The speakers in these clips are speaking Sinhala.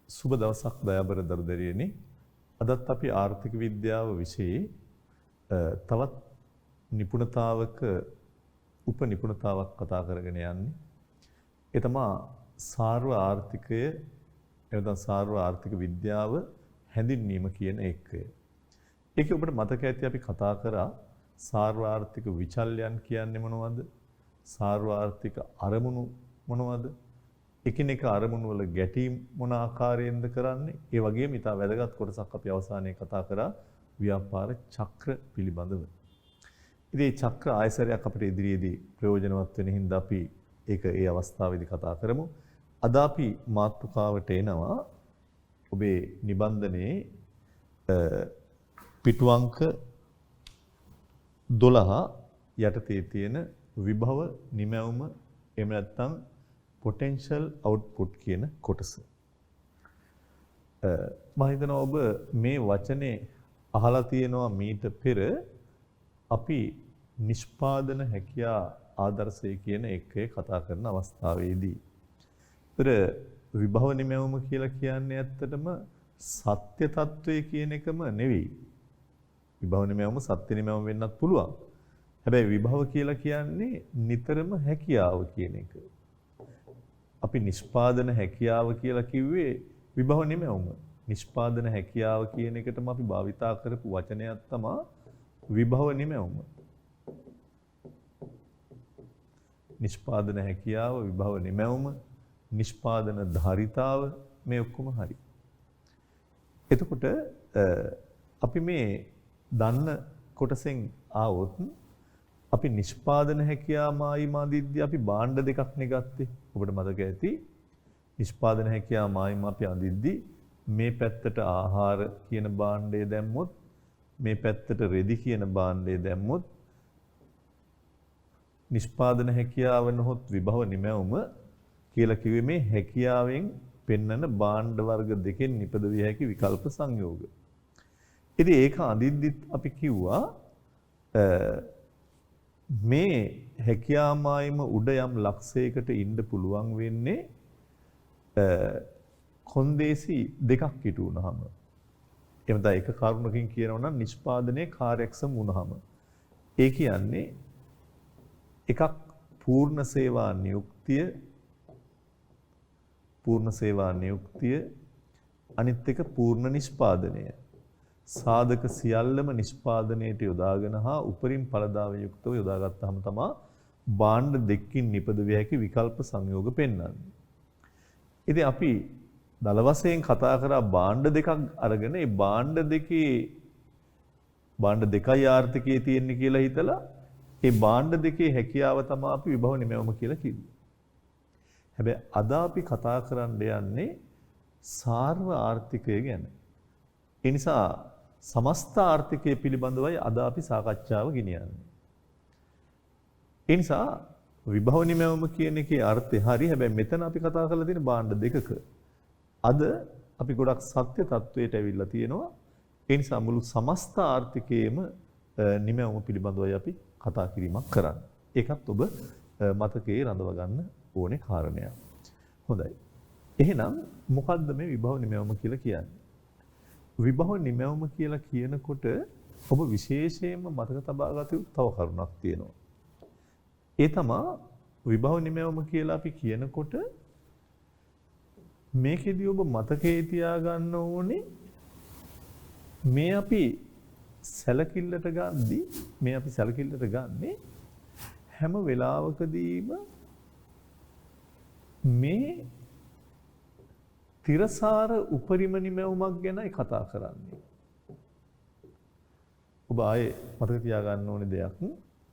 සුබ දවසක් දයාබර දරුදරියනි. අදත් අපි ආර්ථික විද්‍යාව විෂයේ තවත් නිපුණතාවක උපනිපුණතාවක් කතා කරගෙන යන්නේ. ඒ තමයි සාර්ව ආර්ථිකය එවනම් සාර්ව ආර්ථික විද්‍යාව හැඳින්වීම කියන එකය. ඒකේ ඔබට මතක ඇති අපි කතා කරා සාර්ව ආර්ථික විචල්යන් කියන්නේ මොනවද? සාර්ව ආර්ථික අරමුණු මොනවද? එකිනෙක අරමුණු වල ගැටීම් මොන ආකාරයෙන්ද කරන්නේ? ඒ වගේම ඊට වැදගත් කොටසක් අපි අවසානයේ කතා කරා ව්‍යාපාර චක්‍ර පිළිබඳව. ඉතින් මේ චක්‍ර ආයසරයක් අපිට ඉදිරියේදී ප්‍රයෝජනවත් වෙන හින්දා අපි ඒක ඒ අවස්ථාවේදී කතා කරමු. අද අපි මාතෘකාවට එනවා ඔබේ නිබන්ධනයේ පිටු අංක 12 යටතේ තියෙන විභව නිමැවුම එහෙම නැත්නම් potential output කියන කොටස. මම හිතනවා ඔබ මේ වචනේ අහලා තියෙනවා මීට පෙර අපි නිෂ්පාදන හැකියා ආදර්ශය කියන එකේ කතා කරන අවස්ථාවේදී. ඒතර විභව නිමැවුම කියලා කියන්නේ ඇත්තටම සත්‍ය తත්වය කියන එකම නෙවෙයි. විභව නිමැවුම සත්‍ය නිමැවුම වෙන්නත් පුළුවන්. හැබැයි විභව කියලා කියන්නේ නිතරම හැකියාව කියන එක. අපි නිෂ්පාදන හැකියාව කියලා කිව්වේ විභව නිමැවුම. නිෂ්පාදන හැකියාව කියන එකටම අපි භාවිතා කරපු වචනයක් තමයි විභව නිමැවුම. නිෂ්පාදන හැකියාව, විභව නිමැවුම, නිෂ්පාදන ධාරිතාව මේ ඔක්කොම හරි. එතකොට අපි මේ දන්න කොටසෙන් ආවොත් අපි නිෂ්පාදන හැකියාව මායිමාදිද්දී අපි භාණ්ඩ දෙකක් නේ ගත්තේ. ඔබට මතක ඇති. නිෂ්පාදන හැකියාව මායිම අපි අඳිද්දී මේ පැත්තට ආහාර කියන භාණ්ඩය දැම්මොත් මේ පැත්තට රෙදි කියන භාණ්ඩය දැම්මොත් නිෂ්පාදන හැකියාව නොහොත් විභව නිමැවුම කියලා කිව්වේ මේ හැකියාවෙන් පෙන්වන භාණ්ඩ වර්ග දෙකෙන් නිපදවිය හැකි විකල්ප සංයෝග. ඉතින් ඒක අඳිද්දිත් අපි කිව්වා මේ හැකියාමායිම උඩ යම් ලක්ෂයකට ඉන්න පුළුවන් වෙන්නේ කොන්දේසි දෙකක් ඉටු වුනහම. එහෙම තමයි එක කරුණකින් කියනවා නම් නිෂ්පාදනයේ කාර්යක්ෂම වුනහම. ඒ කියන්නේ එකක් පූර්ණ සේවා නියුක්තිය අනිත් එක පූර්ණ නිෂ්පාදනය. සාධක සියල්ලම නිෂ්පාදනයට යොදාගෙන හා උපරිම ඵලදාව යුක්තව යොදාගත්තාම තමයි භාණ්ඩ දෙකකින් නිපදවිය හැකි විකල්ප සංයෝග පෙන්වන්නේ. ඉතින් අපි දල වශයෙන් කතා කරා භාණ්ඩ දෙකක් අරගෙන ඒ භාණ්ඩ දෙකයි ආර්ථිකයේ තියෙන්නේ කියලා හිතලා ඒ භාණ්ඩ දෙකේ හැකියාව තමයි අපි විභව නිමැවුම කියලා කිව්වේ. හැබැයි අද අපි කතා කරන්න යන්නේ සාර්ව ආර්ථිකය ගැන. ඒ නිසා සමස්ත ආර්ථිකය පිළිබඳවයි අද අපි සාකච්ඡාව ගෙනියන්නේ. ඒ නිසා විභව නිමැවුම කියන එකේ අර්ථය හරි. හැබැයි මෙතන අපි කතා කරලා තියෙන භාණ්ඩ දෙකක. අද අපි ගොඩක් සත්‍ය තත්වයට ඇවිල්ලා තියෙනවා. ඒ නිසා මුළු සමස්ත ආර්ථිකයේම නිමැවුම පිළිබඳවයි අපි කතා කිරීමක් කරන්නේ. ඒකත් ඔබ මතකයේ රඳව ගන්න ඕනේ කාරණයක්. හොඳයි. එහෙනම් මොකද්ද මේ විභව නිමැවුම කියලා කියන්නේ? විභව නිමැවුම කියලා කියනකොට ඔබ විශේෂයෙන්ම මතක තබා ගත යුතු තව කරුණක් තියෙනවා. ඒ තමයි විභව නිමැවුම කියලා අපි කියනකොට මේකෙදී ඔබ මතකයේ තියාගන්න ඕනේ මේ අපි සැලකිල්ලට ගන්නේ හැම වෙලාවකදීම මේ තිරසාර උපරිම නිමැවුමක් ගැනයි කතා කරන්නේ. ඔබ ආයේ මතක තියාගන්න ඕනේ දෙයක්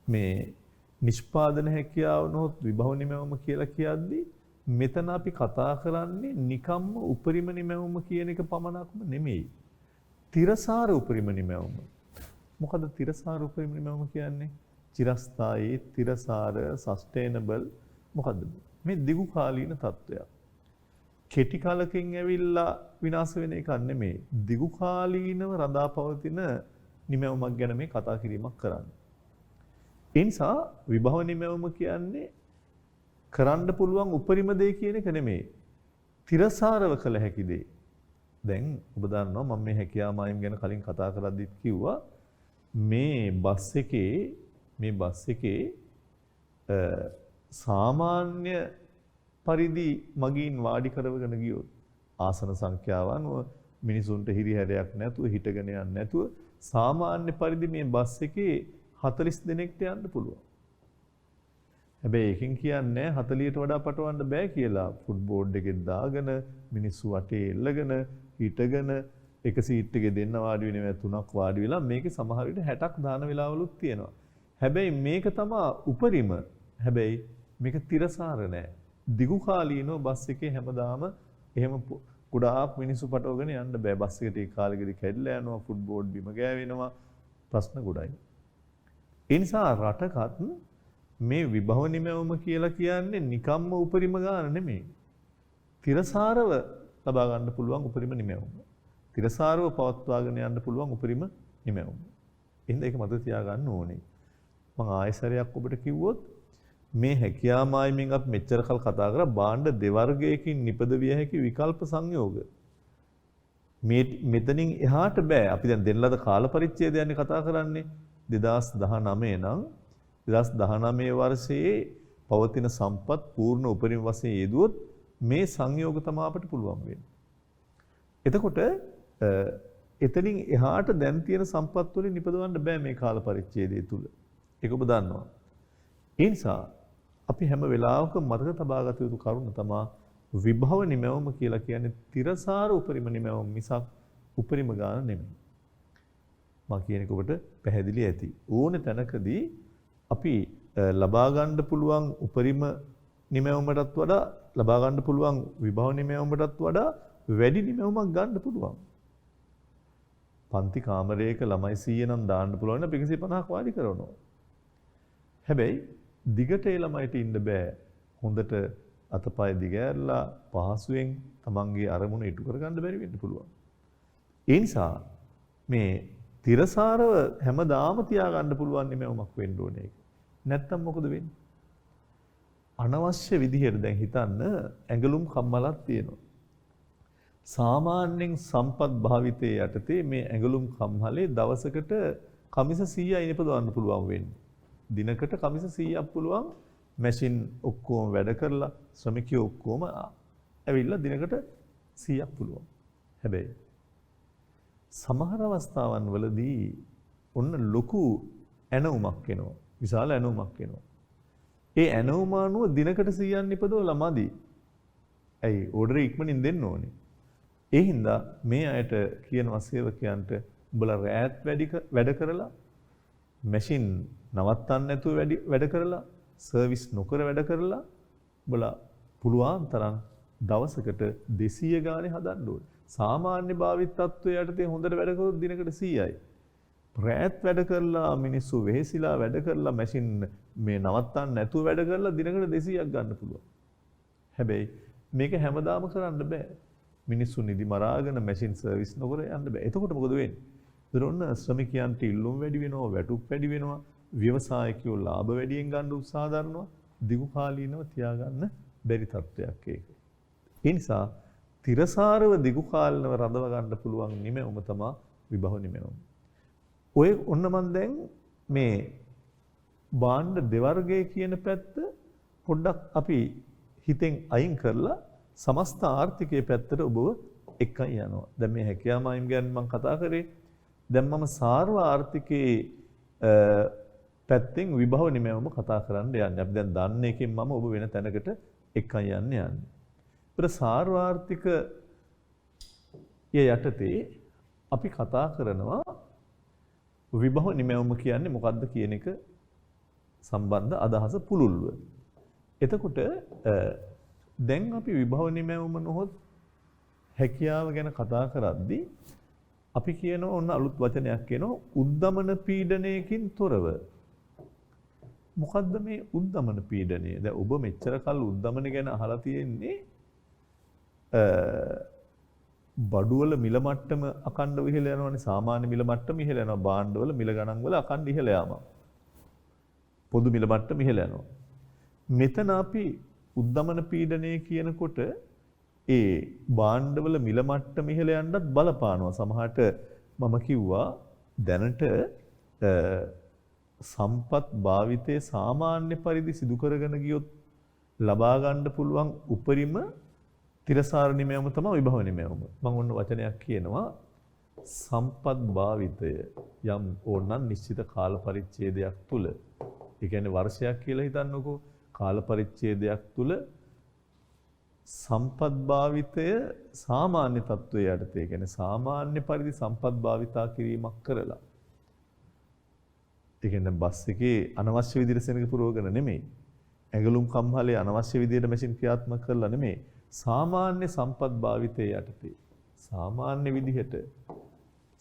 මේ නිෂ්පාදන හැකියාව නොහොත් විභව නිමැවුම කියලා කියද්දී මෙතන අපි කතා කරන්නේ නිකම්ම උපරිම නිමැවුම කියන එක පමණක්ම නෙමෙයි. තිරසාර උපරිම නිමැවුම. මොකද තිරසාර උපරිම නිමැවුම කියන්නේ? චිරස්ථායී, තිරසාර, සස්ටේනබල් මොකද්ද? මේ දිගු කාලීන තත්වයක්. කෙටි කාලකින් ඇවිල්ලා විනාශ වෙන එකක් නෙමෙයි. දිගු කාලීනව රඳාපවතින නිමැවුමක් ගැන මේ කතා කිරීමක් කරන්නේ. ඒ නිසා විභව නිමැවුම කියන්නේ කරන්න පුළුවන් උපරිම දේ කියන එක නෙමෙයි. තිරසාරව කළ හැකි දේ. දැන් ඔබ දන්නවා මම මේ හැකියාව මායිම් ගැන කලින් කතා කරද්දිත් කිව්වා මේ බස් එකේ සාමාන්‍ය පරිදි මගින් වාඩි කරවගෙන ගියොත් ආසන සංඛ්‍යාව අනුව මිනිසුන්ට හිරිහැරයක් නැතුව හිටගෙන යන්න නැතුව සාමාන්‍ය පරිදි මේ බස් එකේ 40 දෙනෙක්ට යන්න පුළුවන්. හැබැයි එකකින් කියන්නේ 40ට වඩා පටවන්න බෑ කියලා. ෆුට්බෝඩ් එකේ දාගෙන මිනිස්සු වටේ එල්ලගෙන හිටගෙන එක සීට් එකේ දෙන්න වාඩි වෙනවා තුනක් වාඩි වෙලා මේකේ සමහර විට 60ක් දාන වෙලාවලුත් තියෙනවා. හැබැයි මේක තමයි උපරිම. හැබැයි මේක තිරසාර නෑ. දිගු කාලීනව බස් එකේ හැමදාම එහෙම ගොඩාක් මිනිස්සු පටවගෙන යන්න බෑ. බස් එකට ඒ කාලෙකදී කැඩිලා යනවා, ෆුට්බෝඩ් බිම ගෑවෙනවා, ප්‍රශ්න ගොඩයි. ඒ නිසා රටකත් මේ විභව නිමැවුම කියලා කියන්නේ නිකම්ම උපරිම ගාන නෙමෙයි. තිරසාරව ලබා ගන්න පුළුවන් උපරිම නිමැවුම. තිරසාරව පවත්වාගෙන යන්න පුළුවන් උපරිම නිමැවුම. එහෙනම් ඒක මතක තියාගන්න ඕනේ. මම ආයෙසරයක් ඔබට කිව්වොත් මේ හැකියා මායිමින් අපි මෙච්චර කල් කතා කරා භාණ්ඩ දෙවර්ගයකින් නිපද විය හැකි විකල්ප සංයෝග. මෙතනින් එහාට බෑ. අපි දැන් දෙන්නලද කාල පරිච්ඡේදයන්නේ කතා කරන්නේ 2019 නම් 2019 වර්ෂයේ පවතින සම්පත් පූර්ණ උපරිම වශයෙන් යෙදුවොත් මේ සංයෝග තමයි අපිට පුළුවන් වෙන්නේ. එතකොට එතනින් එහාට දැන් තියෙන සම්පත් වලින් නිපදවන්න බෑ මේ කාල පරිච්ඡේදය තුල. ඒක ඔබ දන්නවා. ඒ නිසා අපි හැම වෙලාවකම මතක තබා ගත යුතු කරුණ තමයි විභව නිමැවුම කියලා කියන්නේ තිරසාර උපරිම නිමැවුම මිසක් උපරිම ගාන නෙමෙයි. මම කියන එක ඔබට පැහැදිලි ඇති. ඕනේ තැනකදී අපි ලබා ගන්න පුළුවන් උපරිම නිමැවුමටත් වඩා ලබා ගන්න පුළුවන් විභව නිමැවුමටත් වඩා වැඩි නිමැවුමක් ගන්න පුළුවන්. පන්ති කාමරයක ළමයි 100 නම් දාන්න පුළුවන් නම් 150ක් වාඩි කරනවා. හැබැයි දිගට ඒ ළමයිට ඉන්න බෑ. හොඳට අතපය දිගෑරලා පහසුවෙන් තමන්ගේ අරමුණ ඉටු කරගන්න බැරි වෙන්න පුළුවන්. ඒ නිසා මේ තිරසාරව හැමදාම තියාගන්න පුළුවන් නිමැවුමක් වෙන්න ඕනේ ඒක. නැත්තම් මොකද වෙන්නේ? අනවශ්‍ය විදිහට දැන් හිතන්න ඇඟලුම් කම්මලක් තියෙනවා. සාමාන්‍යයෙන් සම්පත් භාවිතයේ යටතේ මේ ඇඟලුම් කම්හලේ දවසකට කමිස 100යි නිපදවන්න පුළුවන් වෙන්නේ. දිනකට කමිස 100ක් පුළුවන් මැෂින් ඔක්කොම වැඩ කරලා ශ්‍රමිකයෝ ඔක්කොම ඇවිල්ලා දිනකට 100ක් පුළුවන්. හැබැයි සමහර අවස්ථාවන් වලදී ඔන්න ලොකු ඇණවුමක් එනවා. විශාල ඇණවුමක් එනවා. ඒ ඇණවුම අනුව දිනකට 100ක් නිපදවලා මදි. ඇයි ඕඩර් ඉක්මනින් දෙන්න ඕනේ. ඒ හින්දා මේ අයට කියනවා සේවකයන්ට උඹලා රෑත් වැඩ කරලා මැෂින් නවත්තන්න නැතුව වැඩ කරලා සර්විස් නොකර වැඩ කරලා උඹලා පුළුවන් තරම් දවසකට 200 ගානේ හදන්න ඕනේ. සාමාන්‍ය භාවිත තත්ත්වයේ යටතේ හොඳට වැඩ කරොත් දිනකට 100යි. රෑත් වැඩ කරලා මිනිස්සු වෙහෙසිලා වැඩ කරලා මැෂින් මේ නවත්තන්න නැතුව වැඩ කරලා දිනකට 200ක් ගන්න පුළුවන්. හැබැයි මේක හැමදාම කරන්න බෑ. මිනිස්සු නිදි මරාගෙන මැෂින් සර්විස් නොකර යන්න බෑ. එතකොට මොකද වෙන්නේ? ඒතරොන්න ශ්‍රමිකයන්ට ඉල්ලුම් වැඩි වෙනවා, වැටුප් වැඩි වෙනවා, ව්‍යවසායකයෝ ලාභ වැඩියෙන් ගන්න උත්සාහ දරනවා, දිගු කාලීනව තියාගන්න බැරි තත්ත්වයක් ඒක. ඒ නිසා තිරසාරව දිගු කාලීනව රඳව ගන්න පුළුවන් නිමැවුම තමයි විභව නිමැවුම. ඔය ඔන්න මම දැන් මේ භාණ්ඩ දෙවර්ගය කියන පැත්ත පොඩ්ඩක් අපි හිතෙන් අයින් කරලා සමස්ත ආර්ථිකයේ පැත්තට ඔබව එක්කන් යනවා. දැන් මේ හැකියාව මායිම් ගැන මම කතා කරේ. දැන් මම සාර්ව ආර්ථිකයේ පැත්තෙන් විභව නිමැවුම කතා කරන්න යන්නේ. අපි දැන් දන්න එකෙන් මම ඔබ වෙන තැනකට එක්කන් යන්නේ. ඒතර සාර්ව ආර්ථිකයේ යටතේ අපි කතා කරනවා විභව නිමැවුම කියන්නේ මොකක්ද කියන එක සම්බන්ධ අදහස පුළුල්ව. එතකොට දැන් අපි විභව නිමැවුම නොහොත් හැකියාව ගැන කතා කරද්දී අපි කියනවා ඔන්න අලුත් වචනයක් කියනවා උද්දමන පීඩනයකින් තොරව. මොකද්ද මේ උද්දමන පීඩනය? දැන් ඔබ මෙච්චර කල් උද්දමන ගැන අහලා තියෙන්නේ බඩුවල මිල මට්ටම අකණ්ඩව ඉහළ යනවානේ. සාමාන්‍ය මිල මට්ටම ඉහළ යනවා. භාණ්ඩවල මිල ගණන් වල අකණ්ඩ ඉහළ යාමක්. පොදු මිල මට්ටම ඉහළ යනවා. මෙතන අපි උද්දමන පීඩනය කියනකොට ඒ භාණ්ඩවල මිල මට්ටම ඉහළ යන්නත් බලපානවා. සමහරට මම කිව්වා දැනට සම්පත් භාවිතයේ සාමාන්‍ය පරිදි සිදු කරගෙන ගියොත් ලබා ගන්න පුළුවන් උපරිම තිරසාර නිමැවුම තමයි විභව නිමැවුම. මම ඔන්න වචනයක් කියනවා සම්පත් භාවිතය යම් ඕනනම් නිශ්චිත කාල පරිච්ඡේදයක් තුල, ඒ කියන්නේ වර්ෂයක් කියලා හිතන්නකෝ, කාල පරිච්ඡේදයක් තුල සම්පත් භාවිතය සාමාන්‍ය තත්ත්වයේ යටතේ, ඒ කියන්නේ සාමාන්‍ය පරිදි සම්පත් භාවිතා කිරීමක් කරලා, ඒ කියන්නේ බස් එකේ අනවශ්‍ය විදිහට සෙනඟ පුරවගෙන නෙමෙයි, ඇඟලුම් කම්හලේ අනවශ්‍ය විදිහට මැෂින් ක්‍රියාත්මක කරලා නෙමෙයි, සාමාන්‍ය සම්පත් භාවිතයේ යටතේ සාමාන්‍ය විදිහට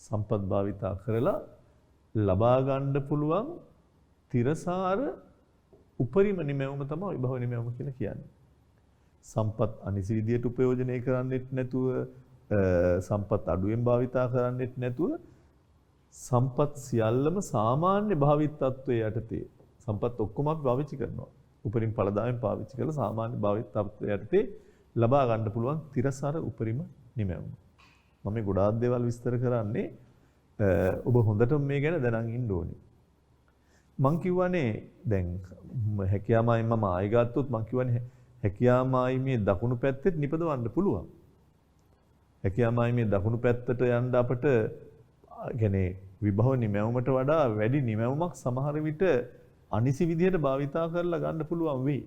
සම්පත් භාවිතා කරලා ලබා ගන්න පුළුවන් තිරසාර උපරිම නිමැවුම තමයි විභව නිමැවුම කියලා කියන්නේ. සම්පත් අනිසි විදියට උපයෝජනය කරන්නෙත් නැතුව, සම්පත් අඩුවෙන් භාවිතා කරන්නෙත් නැතුව, සම්පත් සියල්ලම සාමාන්‍ය භාවිත තත්ත්වයේ යටතේ සම්පත් ඔක්කොම අපි පාවිච්චි කරනවා. උපරිම ඵලදායෙන් පාවිච්චි කරලා සාමාන්‍ය භාවිත තත්ත්වයේ යටතේ ලබා ගන්න පුළුවන් තිරසාර උපරිම නිමැවුම. මම මේ ගොඩාක් දේවල් විස්තර කරන්නේ ඔබ හොඳටම මේ ගැන දැනන් ඉන්න ඕනේ. මං කියවනේ දැන් හැකියාමයි මම ආයෙ ගත්තොත් මං කියවනේ හැකියාමයි මේ දකුණු පැත්තෙත් නිපදවන්න පුළුවන්. හැකියාමයි මේ දකුණු පැත්තට යන්න අපට කියන්නේ විභව නිමැවුමට වඩා වැඩි නිමැවුමක් සමහර විට අනිසි විදිහට භාවිතා කරලා ගන්න පුළුවන් වෙයි.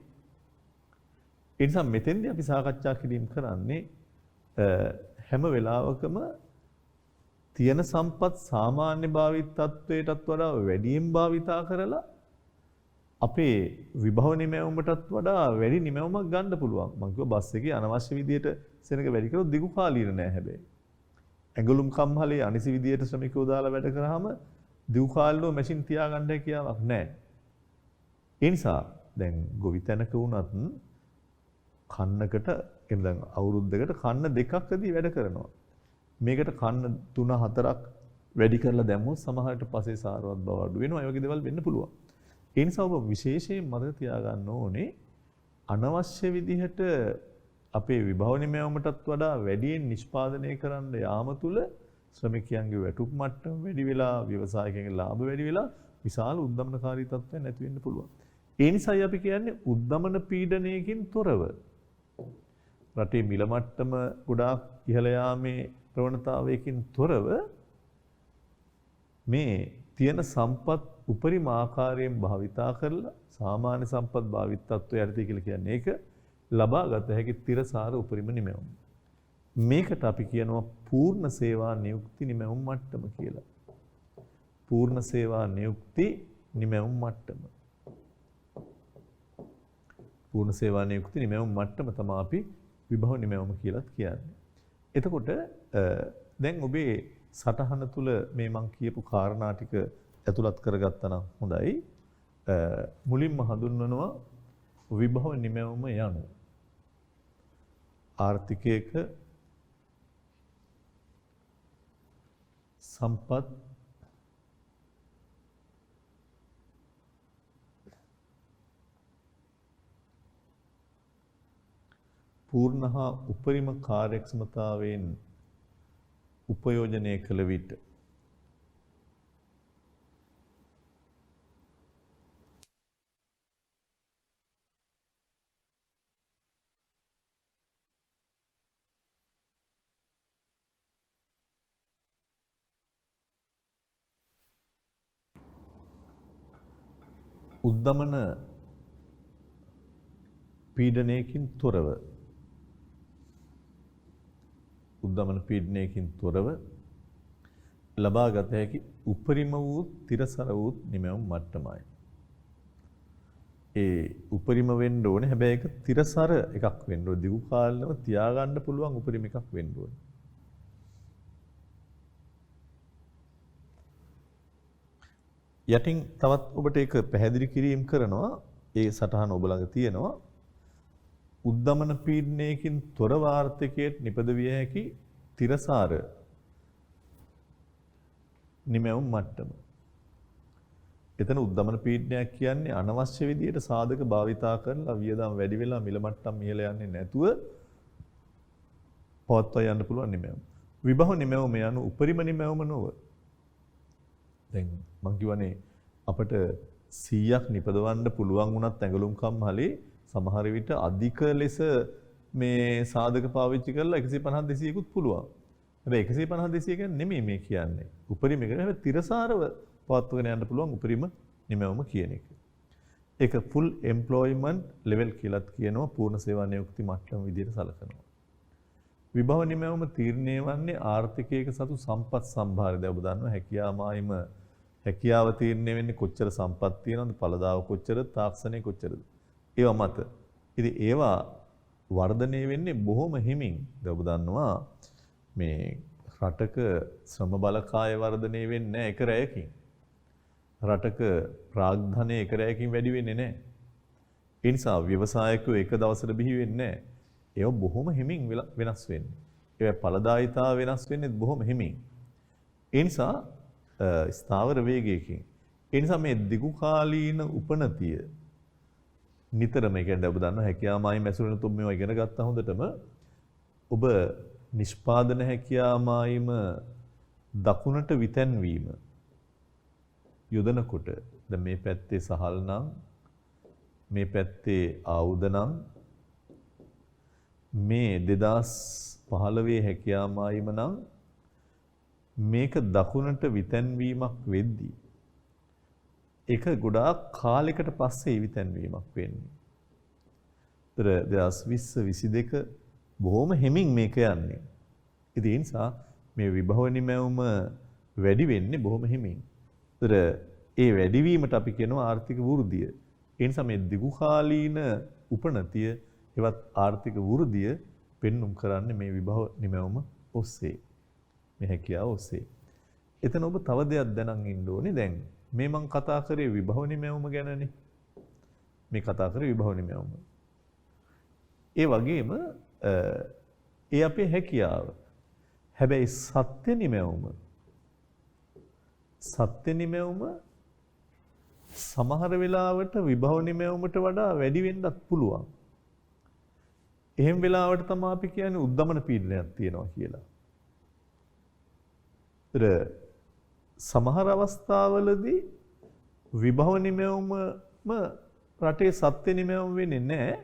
ඒ නිසා මෙතෙන්දී අපි සාකච්ඡා කිරීම කරන්නේ හැම වෙලාවකම තියෙන සම්පත් සාමාන්‍ය භාවිත තත්වයටත් වඩා වැඩියෙන් භාවිතා කරලා අපේ විභව නිමැවුමටත් වඩා වැඩි නිමැවුමක් ගන්න පුළුවන්. මම කිව්වා බස් එකේ අනවශ්‍ය විදියට සෙනඟ වැඩි කරොත් දිගු කාලීන නෑ හැබැයි. ඇඟලුම් කම්හලේ අනිසි විදියට ශ්‍රමිකයෝ දාලා වැඩ කරාම දිගු කාලීනව මැෂින් තියාගන්න හැකියාවක් නෑ. ඒ නිසා දැන් ගොවිතැනක වුණත් කන්නකට එහෙනම් දැන් අවුරුද්දකට කන්න දෙකක්දී වැඩ කරනවා. මේකට කන්න 3-4ක් වැඩි කරලා දැම්මොත් සමහරට පස්සේ සාරවත් බව අඩු වෙනවා. ඒ වගේ දේවල් වෙන්න පුළුවන්. ඒ නිසා ඔබ විශේෂයෙන් මතක තියාගන්න ඕනේ අනවශ්‍ය විදිහට අපේ විභව නිමැවුමටත් වඩා වැඩියෙන් නිෂ්පාදනය කරන්න යාම තුළ ශ්‍රමිකයන්ගේ වැටුප් මට්ටම වැඩි වෙලා, ව්‍යවසායකයන්ගේ ලාභ වැඩි වෙලා විශාල උද්දමනකාරී තත්ත්වයක් නැති වෙන්න පුළුවන්. ඒ නිසායි අපි කියන්නේ උද්දමන පීඩනයකින් තොරව රටේ මිල මට්ටම ගොඩාක් ඉහළ යාමේ ප්‍රවණතාවයකින් තොරව මේ තියෙන සම්පත් උපරිම ආකාරයෙන් භාවිතා කරලා සාමාන්‍ය සම්පත් භාවිත තත්ත්වයට යටතේ කියලා කියන්නේ ඒක ලබා ගත හැකි තිරසාර උපරිම නිමැවුම. මේකට අපි කියනවා පූර්ණ සේවා නියුක්ති නිමැවුම් මට්ටම කියලා. පූර්ණ සේවා නියුක්ති නිමැවුම් මට්ටම. පූර්ණ සේවා නියුක්ති නිමැවුම් මට්ටම තමයි අපි විභව නිමැවුම කියලා කියන්නේ. එතකොට දැන් ඔබේ සටහන තුල මේ මං කියපු කාරණා ටික ඇතුළත් කරගත්තා නම් හොඳයි. මුලින්ම හඳුන්වනවා විභව නිමැවුම යනු ආර්ථිකයක සම්පත් පූර්ණ හා උපරිම කාර්යක්ෂමතාවයෙන් උපයෝජනය කළ විට උද්දමන පීඩනයකින් තොරව ලබා ගත හැකි උපරිම වූ තිරසර වූ නිමැවුම් මට්ටමයි. ඒ උපරිම වෙන්න ඕනේ. හැබැයි ඒක තිරසර එකක් වෙන්න ඕනේ. දිගු කාලෙම තියාගන්න පුළුවන් උපරිම එකක් වෙන්න ඕනේ. යටින් තවත් ඔබට ඒක පැහැදිලි කිරීම කරනවා. ඒ සටහන ඔබ ළඟ තියෙනවා. උද්දමන පීඩනයකින් තොර වාර්ථකයට නිපදවිය හැකි තිරසාර නිමැවුම් මට්ටම. එතන උද්දමන පීඩනයක් කියන්නේ අනවශ්‍ය විදියට සාධක භාවිතා කරලා වියදම් වැඩි වෙලා මිල මට්ටම් ඉහළ යන්නේ නැතුව පවත්වා යන්න පුළුවන් නිමැවුම. විභව නිමැවුම යනු උපරිම නිමැවුම නොව. දැන් මං කියවනේ අපිට 100ක් නිපදවන්න පුළුවන් වුණත් ඇඟලුම් කම්හලේ සමහර විට අධික ලෙස මේ සාධක පාවිච්චි කරලා 150 200කුත් පුළුවන්. හැබැයි 150 200 කියන්නේ නෙමෙයි මේ කියන්නේ. උපරිම එක නෙමෙයි තිරසාරව පවත්වාගෙන යන්න පුළුවන් උපරිම නිමැවුම කියන එක. ඒක full employment level කියලාත් කියනවා පූර්ණ සේවා නියුක්ති මට්ටම විදිහට සලකනවා. විභව නිමැවුම තීරණය වන්නේ ආර්ථිකයක සතු සම්පත් සම්භාරය. දැන් ඔබ දන්නවා හැකියාමායිම හැකියාව තීරණය වෙන්නේ කොච්චර සම්පත් තියෙනවද, ඵලදාව කොච්චරද, තාක්ෂණය කොච්චරද. ඒවා මත. ඉතින් ඒවා වර්ධනය වෙන්නේ බොහොම හිමින්. දැන් ඔබ දන්නවා මේ රටක ශ්‍රම බලකාය වර්ධනය වෙන්නේ නැහැ එක රැයකින්. රටක ප්‍රාග්ධනය එක රැයකින් වැඩි වෙන්නේ නැහැ. ඒ නිසා ව්‍යවසායකයෝ එක දවසට බිහි වෙන්නේ නැහැ. ඒව බොහොම හිමින් වෙනස් වෙන්නේ. ඒවා ඵලදායිතාව වෙනස් වෙන්නේ බොහොම හිමින්. ඒ නිසා ස්ථාවර වේගයකින්. ඒ නිසා මේ දිගු කාලීන උපනතිය නිතරම කියන්නේ ඔබ දන්නවා හැකියාමායි මැසුරෙන් තුම් මේවා ඉගෙන ගත්තා හොඳටම ඔබ නිෂ්පාදන හැකියාමායිම දකුණට විතැන්වීම යොදනකොට දැන් මේ පැත්තේ සහල් නම් මේ පැත්තේ ආයුධ නම් මේ 2015 හැකියාමායිම නම් මේක දකුණට විතැන්වීමක් වෙද්දී ඒක ගොඩාක් කාලයකට පස්සේ විතැන්වීමක් වෙන්නේ. ඒතර 2020 22 බොහොම හිමින් මේක යන්නේ. ඉතින් ඒ නිසා මේ විභව නිමැවුම වැඩි වෙන්නේ බොහොම හිමින්. ඒතර ඒ වැඩිවීමට අපි කියනවා ආර්ථික වෘද්ධිය. ඒ නිසා මේ දිගු කාලීන උපනතිය එවත් ආර්ථික වෘද්ධිය පෙන්눔 කරන්නේ මේ විභව නිමැවුම ඔස්සේ. මේ හැකියාව ඔස්සේ. එතන ඔබ තව දෙයක් දැනන් ඉන්න ඕනේ. දැන් මේ මං කතා කරේ විභව නිමැවුම ගැනනේ. මේ කතා කරේ විභව නිමැවුම. ඒ වගේම ඒ අපේ හැකියාව. හැබැයි සත්‍ය නිමැවුම සමහර වෙලාවට විභව නිමැවුමට වඩා වැඩි වෙන්නත් පුළුවන්. එහෙම වෙලාවට තමයි අපි කියන්නේ උද්දමන පීඩනයක් තියෙනවා කියලා. සමහර අවස්ථාවලදී විභව නිමැවුමම රටේ සත්‍ය නිමැවුම වෙන්නේ නැහැ.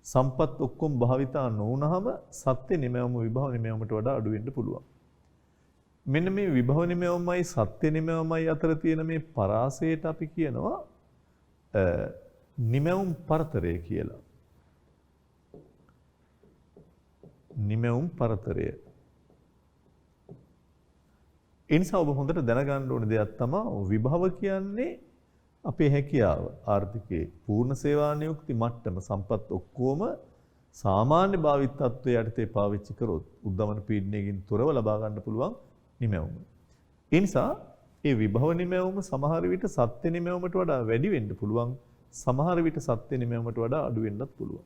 සම්පත් ඔක්කොම භාවිතා නොවුනහම සත්‍ය නිමැවුම විභව නිමැවුමට වඩා අඩු වෙන්න පුළුවන්. මෙන්න මේ විභව නිමැවුමයි සත්‍ය නිමැවුමයි අතර තියෙන මේ පරාසයට අපි කියනවා නිමැවුම් පරතරය කියලා. නිමැවුම් පරතරය. ඒ නිසා ඔබ හොඳට දැනගන්න ඕන දෙයක් තමයි විභව කියන්නේ අපේ හැකියාව ආර්ථිකයේ පූර්ණ සේවා නියුක්ති මට්ටම සම්පත් ඔක්කොම සාමාන්‍ය භාවිත තත්ත්වයට යටතේ පාවිච්චි කරොත් උද්දමන පීඩනයකින් තොරව ලබා ගන්න පුළුවන් නිමැවුම. ඒ නිසා ඒ විභව නිමැවුම සමහර විට සත්‍ය නිමැවුමට වඩා වැඩි වෙන්න පුළුවන්. සමහර විට සත්‍ය නිමැවුමට වඩා අඩු වෙන්නත් පුළුවන්.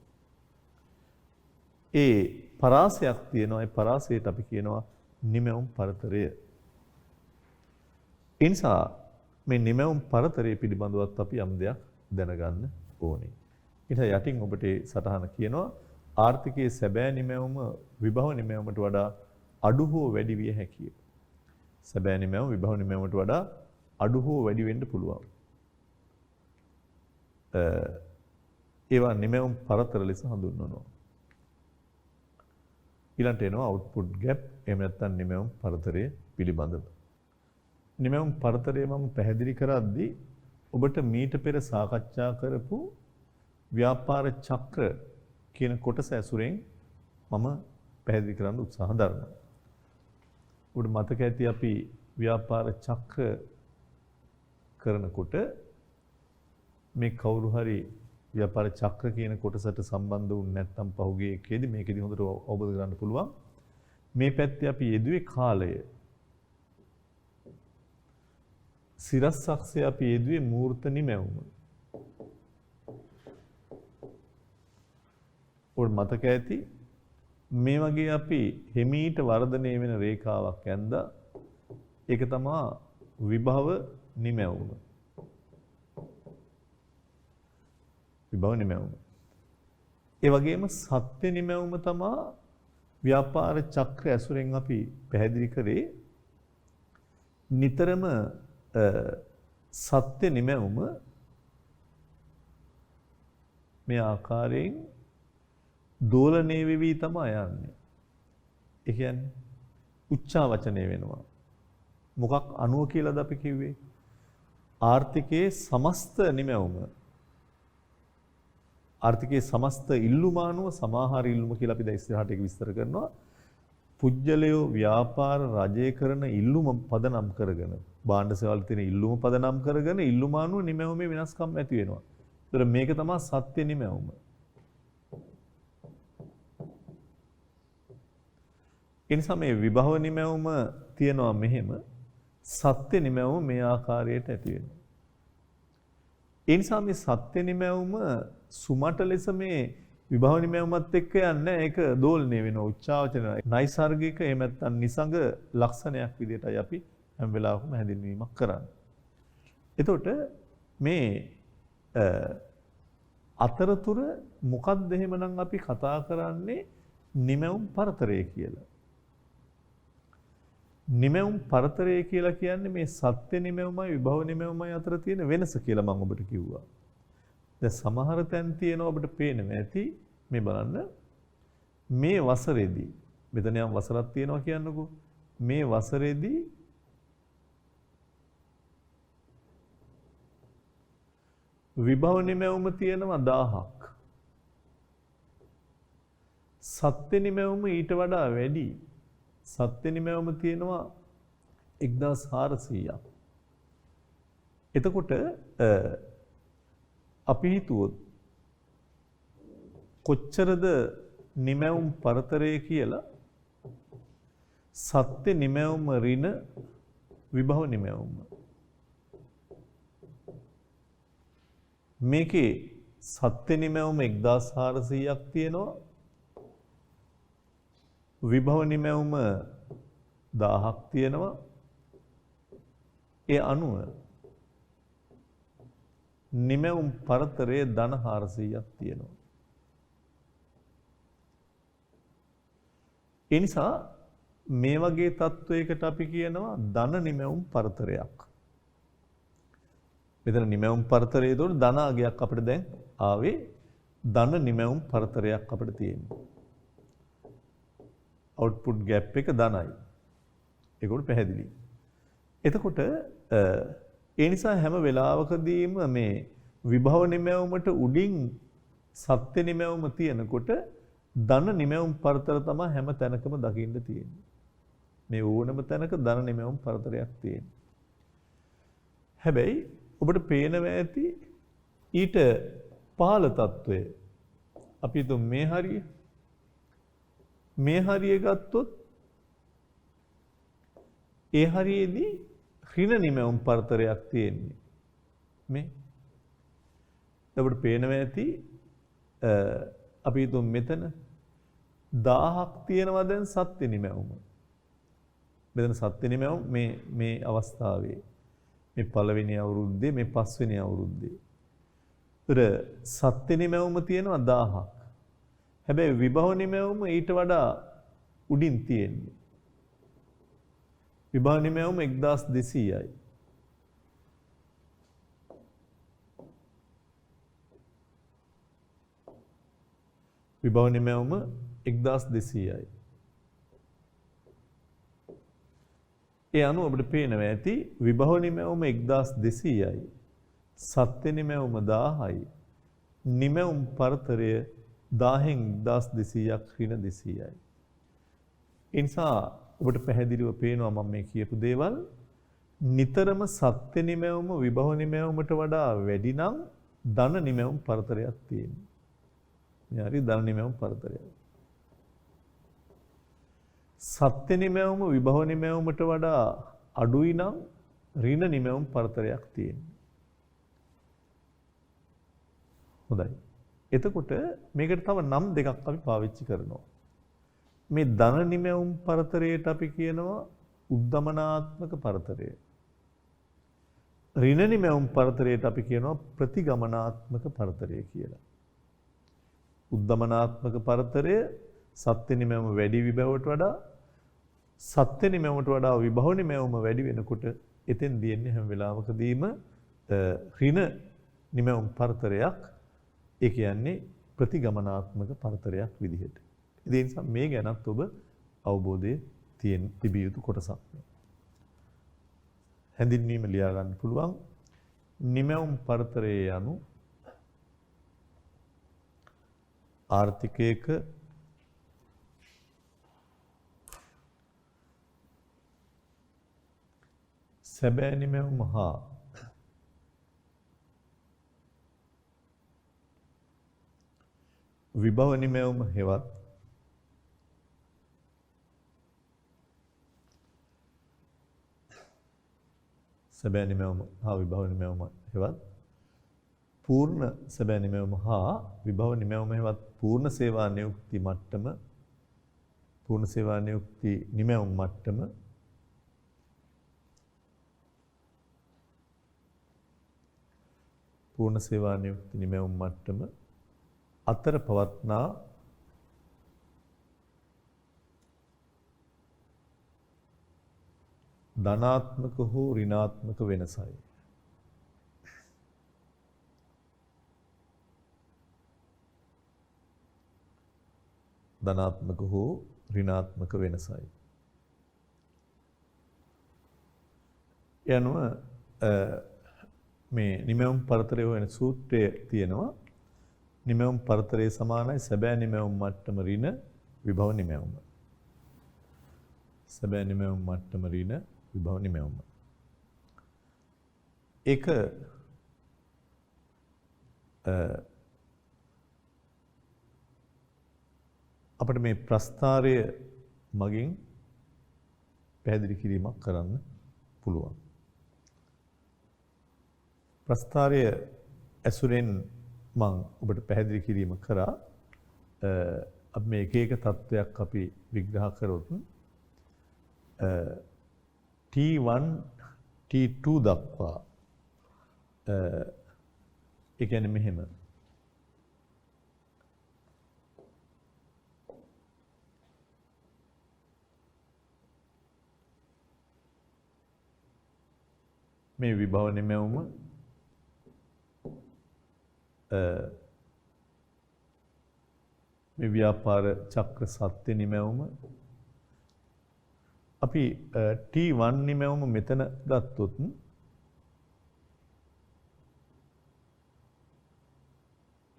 ඒ පරාසයක් තියෙනවා. ඒ පරාසයට අපි කියනවා නිමැවුම් පරතරය. ඒ නිසා මේ නිමැවුම් පරතරය පිළිබඳවත් අපි යම් දෙයක් දැනගන්න ඕනේ. ඊට යටින් ඔබට සටහන කියනවා ආර්ථිකයේ සැබෑ නිමැවුම විභව නිමැවුමට වඩා අඩු හෝ වැඩි විය හැකිය. සැබෑ නිමැවුම විභව නිමැවුමට වඩා අඩු හෝ වැඩි වෙන්න පුළුවන්. ඒවා නිමැවුම් පරතර ලෙස හඳුන්වනවා. ඊළඟට එනවා output gap එහෙම නැත්නම් නිමැවුම් පරතරය පිළිබඳව. නිමැවුම් පරතරය මම පැහැදිලි කරද්දී ඔබට මීට පෙර සාකච්ඡා කරපු ව්‍යාපාර චක්‍ර කියන කොටස ඇසුරෙන් මම පැහැදිලි කරන්න උත්සාහ දරනවා. ඔබට මතක ඇති අපි ව්‍යාපාර චක්‍ර කරනකොට මේ කවුරු හරි ව්‍යාපාර චක්‍ර කියන කොටසට සම්බන්ධ වුනේ නැත්නම් පහුගිය එකේදී මේකෙදි හොඳට අවබෝධ කරගන්න පුළුවන්. මේ පැත්තේ අපි යෙදුවේ කාලය. සිරස්සක්සේ අපි යෙදුවේ මූර්ත නිමැවුම. ඔබ මතක ඇති මේ වගේ අපි හිමීට වර්ධනය වෙන රේඛාවක් ඇඳා ඒක තමයි විභව නිමැවුම. විභව නිමැවුම. ඒ වගේම සත්‍ය නිමැවුම තමයි ව්‍යාපාර චක්‍ර ඇසුරෙන් අපි පැහැදිලි කරේ නිතරම සත්‍ය නිමැවුම මේ ආකාරයෙන් දෝලණය වෙවි තමයි යන්නේ. ඒ කියන්නේ උච්චාවචනය වෙනවා. මොකක් අනුව කියලාද අපි කිව්වේ? ආර්ථිකයේ සමස්ත නිමැවුම. ආර්ථිකයේ සමස්ත ඉල්ලුමානුව සමාහාර ඉල්ලුම කියලා අපි දැන් ඉස්සරහට ඒක විස්තර කරනවා. පුජ්‍යලයෝ ව්‍යාපාර රජය කරන ඉල්ලුම පදනම් කරගෙන භාණ්ඩ සේවවල තියෙන ඉල්ලුම පදනම් කරගෙන ඉල්ලුමානුව නිමැවුමේ වෙනස්කම් ඇති වෙනවා. ඒතර මේක තමයි සත්‍ය නිමැවුම. එනිසා මේ විභව නිමැවුම තියනවා මෙහෙම සත්‍ය නිමැවුම මේ ආකාරයට ඇති වෙනවා. ඒ නිසා මේ සත්‍ය නිමැවුම සුමට ලෙස මේ විභව නිමැවුමත් එක්ක යන්නේ ඒක දෝලණය වෙනවා උච්චාවචන නයිසර්ගික එහෙම නැත්නම් නිසඟ ලක්ෂණයක් විදිහටයි අපි හැම වෙලාවකම හැඳින්වීමක් කරන්නේ. එතකොට මේ අතරතුර මොකක්ද එහෙමනම් අපි කතා කරන්නේ නිමැවුම් පරතරය කියලා. නිමැවුම් පරතරය කියලා කියන්නේ මේ සත්‍ය නිමැවුමයි විභව නිමැවුමයි අතර තියෙන වෙනස කියලා මම ඔබට කිව්වා. දැන් සමහර තැන් තියෙනවා ඔබට පේනවා ඇති මේ බලන්න මේ වසරේදී මෙතන යම් වසරක් තියෙනවා කියන්නකෝ මේ වසරේදී විභව නිමැවුම තියෙනවා 1000ක්. සත්‍ය නිමැවුම ඊට වඩා වැඩි. සත්‍ය නිමැවුම තියෙනවා 1400ක්. එතකොට අපි හිතුවොත් කොච්චරද නිමැවුම් පරතරය කියලා සත්‍ය නිමැවුම ඍණ විභව නිමැවුම මේකේ සත්‍ය නිමැවුම 1400ක් තියෙනවා විභව නිමැවුම 1000ක් තියෙනවා ඒ අනුව නිමැවුම් පරතරයේ ධන 400ක් තියෙනවා. ඒ නිසා මේ වගේ තත්වයකට අපි කියනවා ධන නිමැවුම් පරතරයක්. මෙතන නිමැවුම් පරතරයේ දොර ධන අගයක් අපිට දැන් ආවේ ධන නිමැවුම් පරතරයක් අපිට තියෙනවා. output gap එක ධනයි. ඒකට පැහැදිලි. එතකොට ඒ නිසා හැම වෙලාවකදීම මේ විභව නිමැවුමට උඩින් සත්‍ය නිමැවුම තියෙනකොට ධන නිමැවුම් පරතර තමයි හැම තැනකම දකින්න තියෙන්නේ. මේ ඕනම තැනක ධන නිමැවුම් පරතරයක් තියෙනවා. හැබැයි ඔබට පේනවා ඇති ඊට පහළ తত্ত্বය අපි හිතමු මේ හරිය. මේ හරිය ගත්තොත් ඒ හරියේදී ඍණ නිමැවුම් පරතරයක් තියෙන්නේ. මේ ඔබට පේනවා ඇති අපි හිතමු මෙතන 1000ක් තියෙනවා දැන් සත්‍ය නිමැවුම. මෙතන සත්‍ය නිමැවුම මේ අවස්ථාවේ මේ පළවෙනි අවුරුද්දේ මේ පස්වෙනි අවුරුද්දේ. ඒතර සත්‍ය නිමැවුම තියෙනවා 1000ක්. හැබැයි විභව නිමැවුම ඊට වඩා උඩින් තියෙන්නේ. විභව නිමැවුම 1200යි. විභව නිමැවුම 1200යි. ඒ අනුව අපිට පේනවා ඇති විභව නිමැවුම 1200යි. සත්‍ය නිමැවුම 1000යි. නිමැවුම් පරතරය 1000න් 1200ක් ඍණ 200යි. ඒ නිසා ඔබට පැහැදිලිව පේනවා මම මේ කියපු දේවල් නිතරම සත්‍ය නිමැවුම විභව නිමැවුමට වඩා වැඩි නම් ධන නිමැවුම් පරතරයක් තියෙනවා. මේ හරි ධන නිමැවුම් පරතරයක්. සත්‍ය නිමැවුම විභව නිමැවුමට වඩා අඩුයි නම් ඍණ නිමැවුම් පරතරයක් තියෙනවා. හොඳයි. එතකොට මේකට තව නම් දෙකක් අපි පාවිච්චි කරනවා. මේ ධන නිමැවුම් පරතරයට අපි කියනවා උද්දමනාත්මක පරතරය. ඍණ නිමැවුම් පරතරයට අපි කියනවා ප්‍රතිගමනාත්මක පරතරය කියලා. උද්දමනාත්මක පරතරය සත්‍ය නිමැවුම වැඩි විභවයට වඩා සත්‍ය නිමැවුමට වඩා විභව නිමැවුම වැඩි වෙනකොට එතෙන් දෙන්නේ හැම වෙලාවකදීම ඍණ නිමැවුම් පරතරයක් ඒ කියන්නේ ප්‍රතිගමනාත්මක පරතරයක් විදිහට. ඒ නිසා මේ ගැනත් ඔබ අවබෝධයේ තිබිය යුතු කොටසක්. හැඳින්වීම ලියා ගන්න පුළුවන්. නිමැවුම් පරතරයේ යනු ආර්ථිකයක සැබෑ නිමැවුම හා විභව නිමැවුම හෙවත් සැබෑ නිමැවුම හා විභව නිමැවුම හෙවත් පූර්ණ සැබෑ නිමැවුම හා විභව නිමැවුම හෙවත් පූර්ණ සේවා නියුක්ති මට්ටම පූර්ණ සේවා නියුක්ති නිමැවුම් මට්ටම පූර්ණ සේවා නියුක්ති නිමැවුම් මට්ටම අතර පවත්නා ධනාත්මක හෝ ඍණාත්මක වෙනසයි. ධනාත්මක හෝ ඍණාත්මක වෙනසයි. යනුව මේ නිමැවුම් පරතරය වෙන සූත්‍රයේ තියෙනවා. නිමැවුම් පරතරයේ සමානයි සැබෑ නිමැවුම් මට්ටම ඍණ විභව නිමැවුම. සැබෑ නිමැවුම් මට්ටම ඍණ විභව නිමැවුම. ඒක අපිට මේ ප්‍රස්තාරය මගින් පැහැදිලි කිරීමක් කරන්න පුළුවන්. ප්‍රස්තාරය ඇසුරෙන් මම ඔබට පැහැදිලි කිරීම කරා. අපි මේ එක එක තත්වයක් අපි විග්‍රහ කරොත් T1 T2 දක්වා ඒ කියන්නේ මෙහෙම මේ විභව නිමැවුම මේ ව්‍යාපාර චක්‍ර සත්‍ය නිමැවුම අපි T1 නිමැවුම මෙතන ගත්තොත්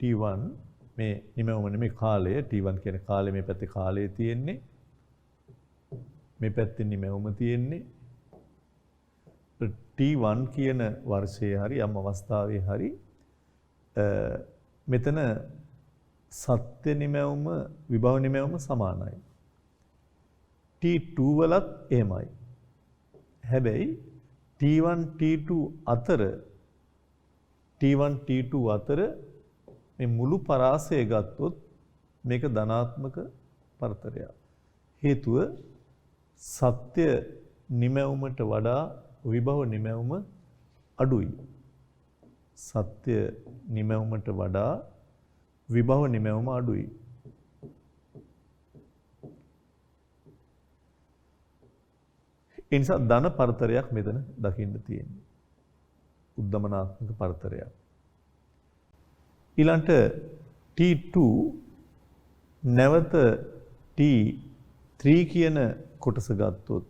T1 මේ නිමැවුම නෙමෙයි කාලය T1 කියන්නේ කාලය මේ පැත්තේ කාලය තියෙන්නේ මේ පැත්තේ නිමැවුම තියෙන්නේ T1 කියන වර්ෂයේ හරි යම් අවස්ථාවේ හරි මෙතන සත්‍ය නිමැවුම විභව නිමැවුම සමානයි. T2 වලත් එහෙමයි. හැබැයි T1 T2 අතර මේ මුළු පරාසය ගත්තොත් මේක ධනාත්මක පරතරයක්. හේතුව සත්‍ය නිමැවුමට වඩා විභව නිමැවුම අඩුයි. සත්‍ය නිමැවුමට වඩා විභව නිමැවුම අඩුයි. ඒ නිසා ධන පරතරයක් මෙතන දකින්න තියෙන්නේ. උද්දමනාත්මක පරතරයක්. ඊළඟට T2 නැවත T3 කියන කොටස ගත්තොත්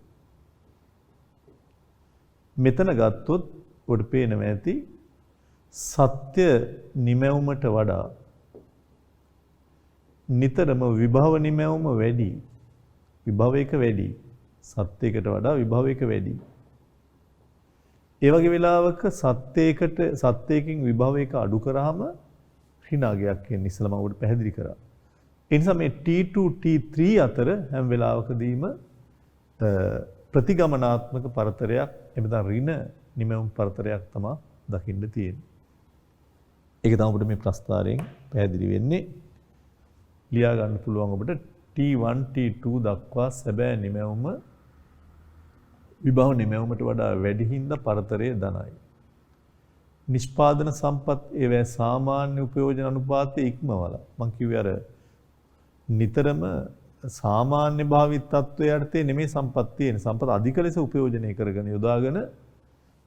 මෙතන ගත්තොත් ඔබට පේනවා ඇති සත්‍ය නිමැවුමට වඩා නිතරම විභව නිමැවුම වැඩි. විභවයක වැඩි. සත්‍යයකට වඩා විභවයක වැඩි. ඒ වගේ වෙලාවක සත්‍යයකින් විභවයක අඩු කරාම ඍණාගයක් කියන්නේ ඉස්සෙල්ලා මම ඔබට පැහැදිලි කරා. ඒ නිසා මේ T2 T3 අතර හැම වෙලාවකදීම ප්‍රතිගමනාත්මක පරතරයක් එබඳ ඍණ නිමැවුම් පරතරයක් තමයි දකින්න තියෙන්නේ. ඒක තමයි ඔබට මේ ප්‍රස්තාරයෙන් පැහැදිලි වෙන්නේ. ලියා ගන්න පුළුවන් ඔබට T1 T2 දක්වා සැබෑ නිමැවුම විභව නිමැවුමට වඩා වැඩි හින්දා පරතරය ධනයි. නිෂ්පාදන සම්පත් ඒවැ සාමාන්‍ය උපයෝජන අනුපාතයේ ඉක්මවලා මම කිව්වේ අර නිතරම සාමාන්‍ය භාවිත තත්ත්වයේ යටතේ නෙමෙයි සම්පත් තියෙන්නේ. සම්පත් අධික ලෙස උපයෝජනය කරගෙන යොදාගෙන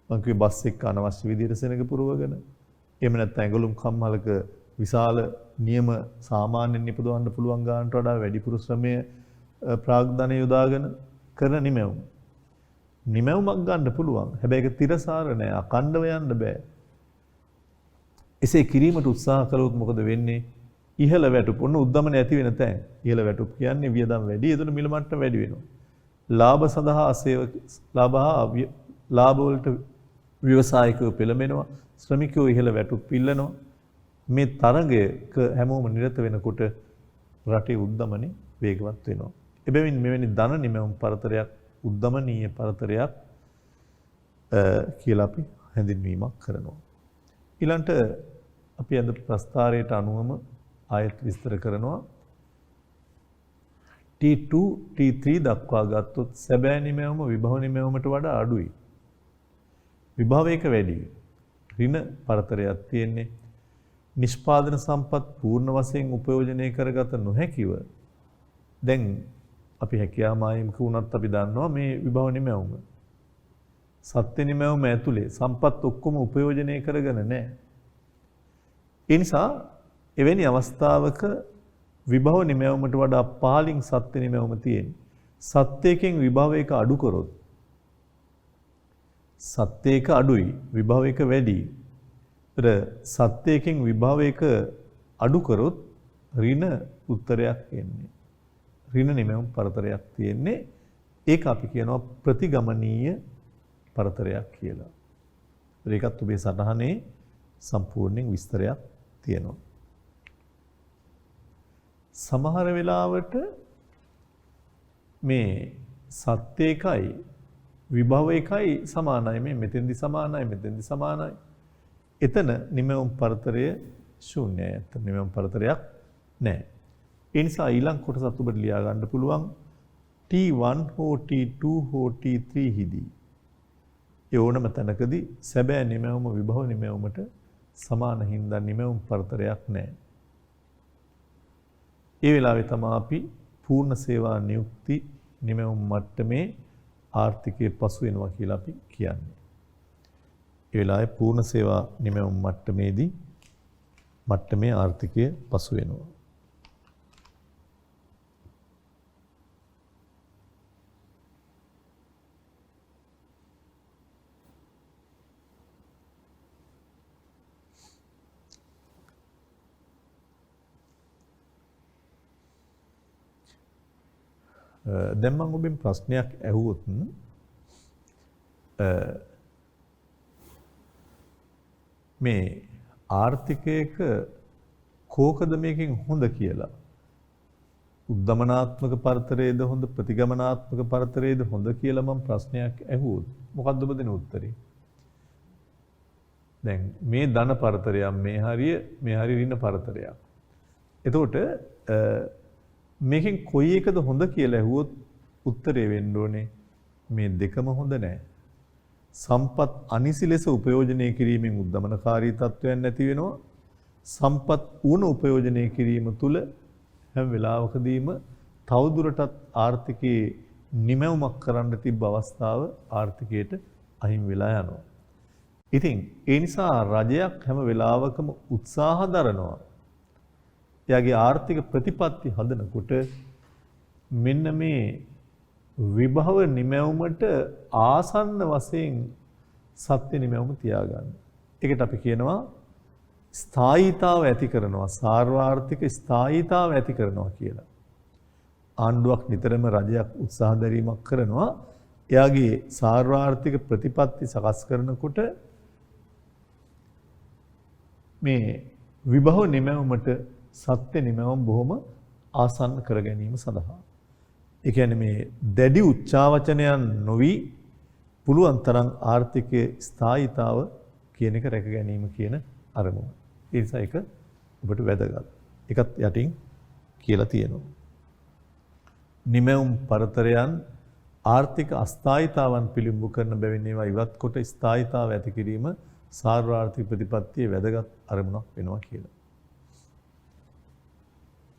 මං කිව්වේ බස් එක්ක අනවශ්‍ය විදිහට සෙනඟ පුරවගෙන එහෙම නැත්නම් ඇඟලුම් කම්හලක විශාල නියම සාමාන්‍යයෙන් නිපදවන්න පුළුවන් ගානට වඩා වැඩිපුර ශ්‍රමය ප්‍රාග්ධනය යොදාගෙන කරන නිමැවුම. නිමැවුමක් ගන්න පුළුවන්. හැබැයි ඒක තිරසාර නෑ. අකණ්ඩව යන්න බෑ. එසේ කිරීමට උත්සාහ කළොත් මොකද වෙන්නේ? ඉහළ වැටුප් ඔන්න උද්දමන ඇති වෙන තැන්. ඉහළ වැටුප් කියන්නේ වියදම් වැඩි. ඒතන මිල මට්ටම වැඩි වෙනවා. ලාභ සඳහා ලාභ වලට ව්‍යවසායිකව පෙළඹෙනවා. ශ්‍රමිකයෝ ඉහළ වැටුප් පිල්ලනවා. මේ තරගයක හැමෝම නිරත වෙනකොට රටේ උද්දමනේ වේගවත් වෙනවා. එබැවින් මෙවැනි ධන නිමැවුම් පරතරයක් උද්දමනීය පරතරයක් කියලා අපි හැඳින්වීමක් කරනවා. ඊළඟට අපි අද ප්‍රස්තාරයට අනුවම ආයත් විස්තර කරනවා. T2 T3 දක්වා ගත්තොත් සැබෑ නිමැවුම විභව නිමැවුමට වඩා අඩුයි. විභවයක වැඩි. ඍණ පරතරයක් තියෙන්නේ. නිෂ්පාදන සම්පත් පූර්ණ වශයෙන් උපයෝජනය කරගත නොහැකිව දැන් අපි හැකියා මායිමක වුණත් අපි දන්නවා මේ විභව නිමැවුම සත්‍ය නිමැවුම ඇතුලේ සම්පත් ඔක්කොම උපයෝජනය කරගෙන නැහැ. ඒ නිසා එවැනි අවස්ථාවක විභව නිමැවුමට වඩා පාලින් සත්‍ය නිමැවුම තියෙන්නේ. සත්‍යයෙන් විභවයක අඩු කරොත් සත්‍යයක අඩුයි විභවයක වැඩි. සත්‍යයෙන් විභවයක අඩු කරොත් ඍණ උත්තරයක් එන්නේ. ඍණ නිමැවුම් පරතරයක් තියෙන්නේ. ඒක අපි කියනවා ප්‍රතිගමනීය පරතරයක් කියලා. ඒකත් ඔබේ සටහනේ සම්පූර්ණයෙන් විස්තරයක් තියෙනවා. සමහර වෙලාවට මේ සත්‍ය එකයි විභව එකයි සමානයි. මේ මෙතෙන්දි සමානයි මෙතෙන්දි සමානයි. එතන නිමැවුම් පරතරය ශූන්‍යයි. එතන නිමැවුම් පරතරයක් නැහැ. ඒ නිසා ඊළඟ කොටසත් ඔබට ලියා ගන්න පුළුවන් T1 හෝ T2 හෝ T3 හිදී. ඒ ඕනම තැනකදී සැබෑ නිමැවුම විභව නිමැවුමට සමාන හින්දා නිමැවුම් පරතරයක් නැහැ. ඒ වෙලාවේ තමයි අපි පූර්ණ සේවා නියුක්ති නිමැවුම් මට්ටමේ ආර්ථිකයේ පසු වෙනවා කියලා අපි කියන්නේ. ඒ වෙලාවේ පූර්ණ සේවා නිමැවුම් මට්ටමේ ආර්ථිකය පසු වෙනවා. දැන් මම ඔබෙන් ප්‍රශ්නයක් ඇහුවොත් මේ ආර්ථිකයක කෝකද මේකෙන් හොඳ කියලා උද්දමනාත්මක පරතරයේද හොඳ ප්‍රතිගමනාත්මක පරතරයේද හොඳ කියලා මම ප්‍රශ්නයක් ඇහුවොත් මොකක්ද ඔබ දෙන උත්තරේ? දැන් මේ ධන පරතරයක් මේ හරිය ඍණ පරතරයක්. එතකොට මේකෙන් කොයි එකද හොඳ කියලා ඇහුවොත් උත්තරේ වෙන්න ඕනේ මේ දෙකම හොඳ නැහැ. සම්පත් අනිසි ලෙස උපයෝජනය කිරීමෙන් උද්දමනකාරී තත්වයන් නැති වෙනවා. සම්පත් ඌන උපයෝජනය කිරීම තුළ හැම වෙලාවකදීම තවදුරටත් ආර්ථිකයේ නිමැවුමක් කරන්න තිබ්බ අවස්ථාව ආර්ථිකයට අහිමි වෙලා යනවා. ඉතින් ඒ නිසා රජයක් හැම වෙලාවකම උත්සාහ දරනවා. එයාගේ ආර්ථික ප්‍රතිපත්ති හදනකොට මෙන්න මේ විභව නිමැවුමට ආසන්න වශයෙන් සත්‍ය නිමැවුම තියාගන්න. ඒකට අපි කියනවා ස්ථායීතාව ඇති කරනවා, සාර්වාර්ථික ස්ථායීතාව ඇති කරනවා කියලා. ආණ්ඩුවක් නිතරම රජයක් උත්සාහ දැරීමක් කරනවා. එයාගේ සාර්වාර්ථික ප්‍රතිපත්ති සකස් කරනකොට මේ විභව නිමැවුමට සත්‍ය නිමැවුම බොහොම ආසන්න කර ගැනීම සඳහා. ඒ කියන්නේ මේ දැඩි උච්චාවචනයන් නොවි පුළුවන් තරම් ආර්ථිකයේ ස්ථායීතාව කියන එක රැක ගැනීම කියන අරමුණ. ඒ නිසා ඒක ඔබට වැදගත්. ඒකත් යටින් කියලා තියෙනවා. නිමැවුම් පරතරයන් ආර්ථික අස්ථායීතාවන් පිළිඹු කරන බැවින් ඒවා ඉවත් කොට ස්ථායීතාව ඇති කිරීම සාර්වාර්ථික ප්‍රතිපත්තියේ වැදගත් අරමුණක් වෙනවා කියලා.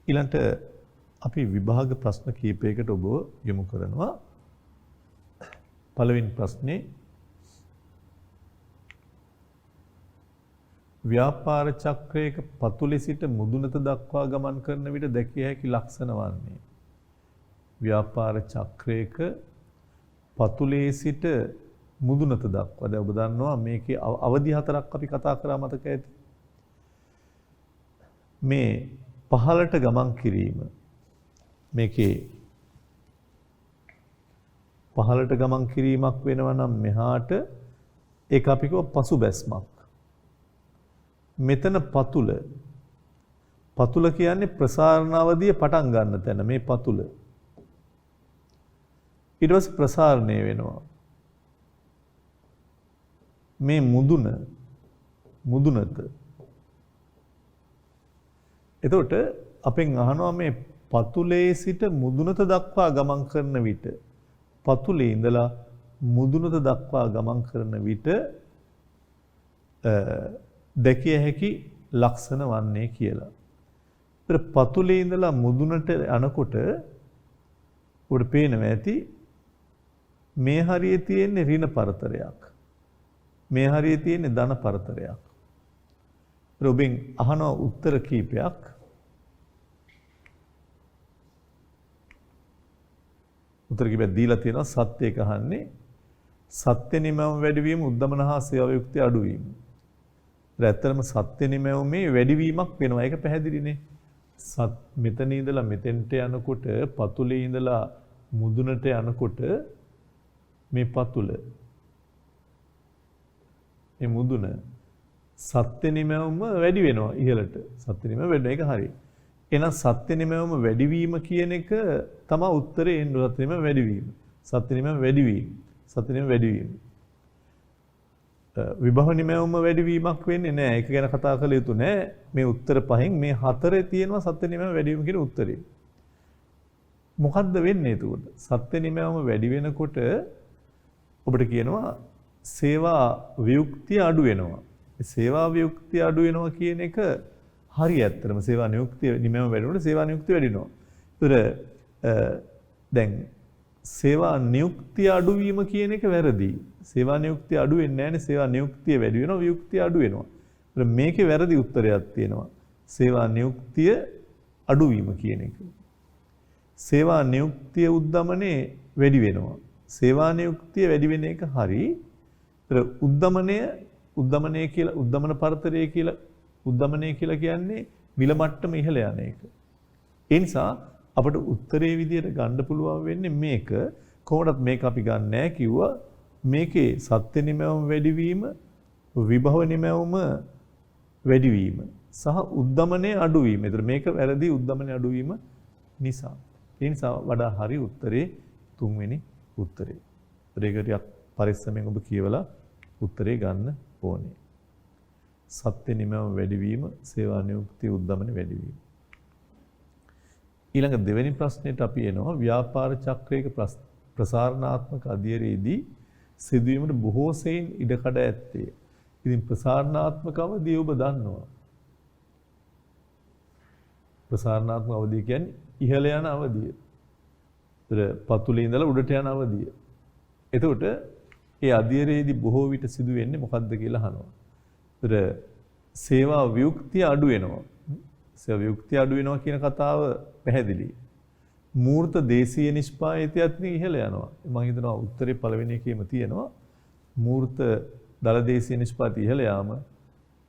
ඊළඟට අපි විභාග ප්‍රශ්න කීපයකට ඔබ යොමු කරනවා. පළවෙනි ප්‍රශ්නේ ව්‍යාපාර චක්‍රයක පතුලේ සිට මුදුනට දක්වා ගමන් කරන විට දැකිය හැකි ලක්ෂණ වන්නේ. ව්‍යාපාර චක්‍රයක පතුලේ සිට මුදුනට දක්වා. දැන් ඔබ දන්නවා මේකේ අවධි හතරක් අපි කතා කරා මතක ඇති. මේ පහළට ගමන් කිරීම මේකේ පහළට ගමන් කිරීමක් වෙනවා නම් මෙහාට ඒක අපි කියව පසුබැස්මක්. මෙතන පතුල කියන්නේ ප්‍රසාරණ අවධිය පටන් ගන්න තැන මේ පතුල. ඊට පස්සේ ප්‍රසාරණය වෙනවා. මේ මුදුනට. එතකොට අපෙන් අහනවා මේ පතුලේ සිට මුදුනට දක්වා ගමන් කරන විට පතුලේ ඉඳලා මුදුනට දක්වා ගමන් කරන විට දැකිය හැකි ලක්ෂණ වන්නේ කියලා. ඒතර පතුලේ ඉඳලා මුදුනට යනකොට උඩ පේනවා ඇති මේ හරියේ තියෙන ඍණ පරතරයක්. මේ හරියේ තියෙන ධන පරතරයක්. රොබින් අහනවා උත්තර කීපයක්. උත්තර කීපයක් දීලා තියෙනවා සත්‍ය එක අහන්නේ සත්‍ය නිමවම වැඩිවීම උද්දමන හා සේවා යුක්තිය අඩුවීම. ඇත්තටම සත්‍ය නිමවමේ වැඩිවීමක් වෙනවා. ඒක පැහැදිලිනේ. මෙතන ඉඳලා මෙතෙන්ට යනකොට පතුලේ ඉඳලා මුදුනට යනකොට මේ පතුල මේ මුදුන සත්‍ය නිමවම වැඩි වෙනවා ඉහළට. සත්‍ය නිමවම වැඩි එක හරියි. එහෙනම් සත්‍ය නිමවම වැඩිවීම කියන එක තමයි උත්තරේ එන්නේ. සත්‍ය නිමවම වැඩිවීම. සත්‍ය නිමවම වැඩිවීම. සත්‍ය නිමවම වැඩිවීම. විභව නිමවම වැඩිවීමක් වෙන්නේ නැහැ. ඒක ගැන කතා කළ යුතු නැහැ. මේ උත්තර පහෙන් මේ හතරේ තියෙනවා සත්‍ය නිමවම වැඩිවීම කියන උත්තරේ. මොකද්ද වෙන්නේ එතකොට? සත්‍ය නිමවම වැඩි වෙනකොට ඔබට කියනවා සේවා වියුක්තිය අඩු වෙනවා. සේවා වියුක්තිය අඩු වෙනවා කියන එක හරි ඇත්තටම සේවා නියුක්තිය නිමවම වැඩි වෙනකොට සේවා නියුක්තිය වැඩි වෙනවා. ඒතර දැන් සේවා නියුක්තිය අඩු වීම කියන එක වැරදි. සේවා නියුක්තිය අඩු වෙන්නේ නැහැ නේ. සේවා නියුක්තිය වැඩි වෙනවා වියුක්තිය අඩු වෙනවා. ඒතර මේකේ වැරදි උත්තරයක් තියෙනවා. සේවා නියුක්තිය අඩු වීම කියන එක. සේවා නියුක්තිය උද්දමනේ වැඩි වෙනවා. සේවා නියුක්තිය වැඩි වෙන එක හරි. ඒතර උද්දමනය කියලා උද්දමන පරතරය කියලා උද්දමනය කියලා කියන්නේ මිල මට්ටම ඉහළ යන එක. ඒ නිසා අපිට උත්තරේ විදියට ගන්න පුළුවන් වෙන්නේ මේක. කොහොමදත් මේක අපි ගන්න නැහැ කිව්වා. මේකේ සත්‍ය නිමවම වැඩිවීම, විභව නිමවම වැඩිවීම සහ උද්දමනයේ අඩුවීම. ඒතර මේක වැරදි උද්දමනයේ අඩුවීම නිසා. ඒ නිසා වඩා හරි උත්තරේ තුන්වෙනි උත්තරේ. ඒක ටිකක් පරිස්සමෙන් ඔබ කියවලා උත්තරේ ගන්න ඕනේ. සත්‍ය නිමවම වැඩිවීම, සේවා නියුක්තිය උද්දමනයේ වැඩිවීම. ඊළඟ දෙවෙනි ප්‍රශ්නෙට අපි එනවා ව්‍යාපාර චක්‍රයක ප්‍රසාරණාත්මක අධ්‍යයනයේදී සිදුවීමට බොහෝ සෙයින් ඉඩකඩ ඇත්තේ. ඉතින් ප්‍රසාරණාත්මක අවධිය ඔබ දන්නවා. ප්‍රසාරණාත්මක අවධිය කියන්නේ ඉහළ යන අවධිය. ඒතර පතුලේ ඉඳලා උඩට යන අවධිය. එතකොට ඒ අධ්‍යයනයේදී බොහෝ විට සිදු වෙන්නේ මොකක්ද කියලා අහනවා. ඒතර සේවා වියුක්තිය අඩු වෙනවා. සේවා වියුක්තිය අඩු වෙනවා කියන කතාව පැහැදිලි. මූර්ත දේශීය නිෂ්පාදිතයත් ඉහළ යනවා. මම හිතනවා උත්තරේ පළවෙනි එකේම තියෙනවා. මූර්ත දල දේශීය නිෂ්පාදිත ඉහළ යාම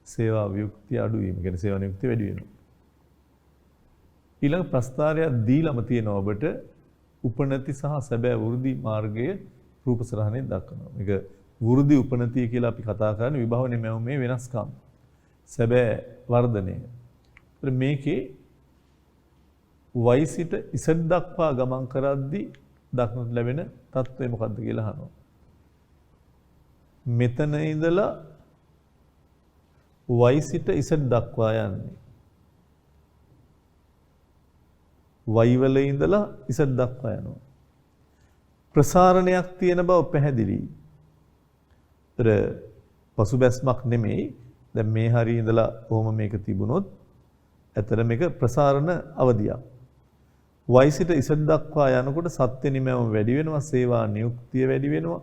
සේවා වියුක්තිය අඩු වීම. කියන්නේ සේවා නියුක්තිය වැඩි වෙනවා. ඊළඟ ප්‍රස්තාරයක් දීලම තියෙනවා ඔබට උපනති සහ සැබෑ වෘද්ධි මාර්ගය රූප සරහණෙන් දක්වනවා. මේක වෘද්ධි උපනති කියලා අපි කතා කරන්නේ විභව නිමවමේ වෙනස්කම්. සැබෑ වර්ධනය. මේකේ y සිට z දක්වා ගමන් කරද්දී දක්නට ලැබෙන තත්ත්වය මොකක්ද කියලා අහනවා. මෙතන ඉඳලා y සිට z දක්වා යන්නේ. y වල ඉඳලා z දක්වා යනවා. ප්‍රසාරණයක් තියෙන බව පැහැදිලි. ඒතර පසුබැස්මක් නෙමෙයි. දැන් මේ හරිය ඉඳලා කොහොම මේක තිබුණොත් ඇතර මේක ප්‍රසාරණ අවධියක්. වයසට ඉසඩ දක්වා යනකොට සත්ත්ව නිමැවුම වැඩි වෙනවා, සේවා නියුක්තිය වැඩි වෙනවා,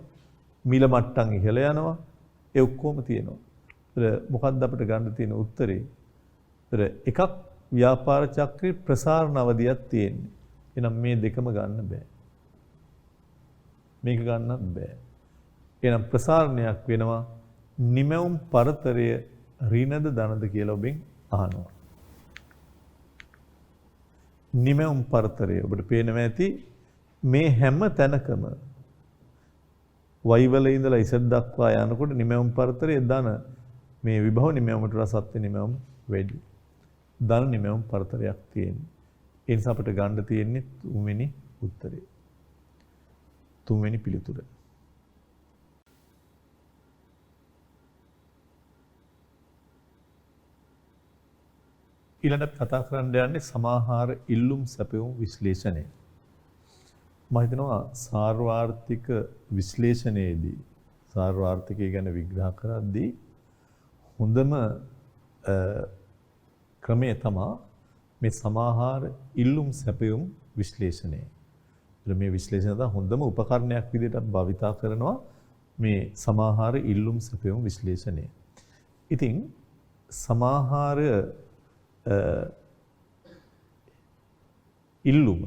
මිල මට්ටම් ඉහළ යනවා. ඒ ඔක්කොම තියෙනවා. ඒතර මොකක්ද අපිට ගන්න තියෙන උත්තරේ? ඒතර එකක් ව්‍යාපාර චක්‍රේ ප්‍රසාරණ අවධියක් තියෙන්නේ. එහෙනම් මේ දෙකම ගන්න බෑ. මේක ගන්නත් බෑ. එහෙනම් ප්‍රසාරණයක් වෙනවා. නිමැවුම් පරතරය ඍණද ධනද කියලා ඔබෙන් අහනවා. නිමැවුම් පරතරය ඔබට පේනවා ඇති මේ හැම තැනකම වයිවල ඉඳලා ඉසඩ දක්වා යනකොට නිමැවුම් පරතරය ධන මේ විභව නිමැවුමට වඩා සත්ත්ව නිමැවුම් වැඩි. ධන නිමැවුම් පරතරයක් තියෙනවා. ඒ නිසා අපිට ගන්න තියෙන්නේ තුන්වෙනි උත්තරේ. තුන්වෙනි පිළිතුර. ඊළඟට කතා කරන්න යන්නේ සමාහාර ඉල්ලුම් සැපයුම් විශ්ලේෂණය. මම හිතනවා සාර්වාර්ථික විශ්ලේෂණයේදී සාර්වාර්ථිකය ගැන විග්‍රහ කරද්දී හොඳම ක්‍රමය තමයි මේ සමාහාර ඉල්ලුම් සැපයුම් විශ්ලේෂණය. මේ විශ්ලේෂණය තමයි හොඳම උපකරණයක් විදිහට භාවිතා කරනවා මේ සමාහාර ඉල්ලුම් සැපයුම් විශ්ලේෂණය. ඉතින් සමාහාර ඉල්ලුම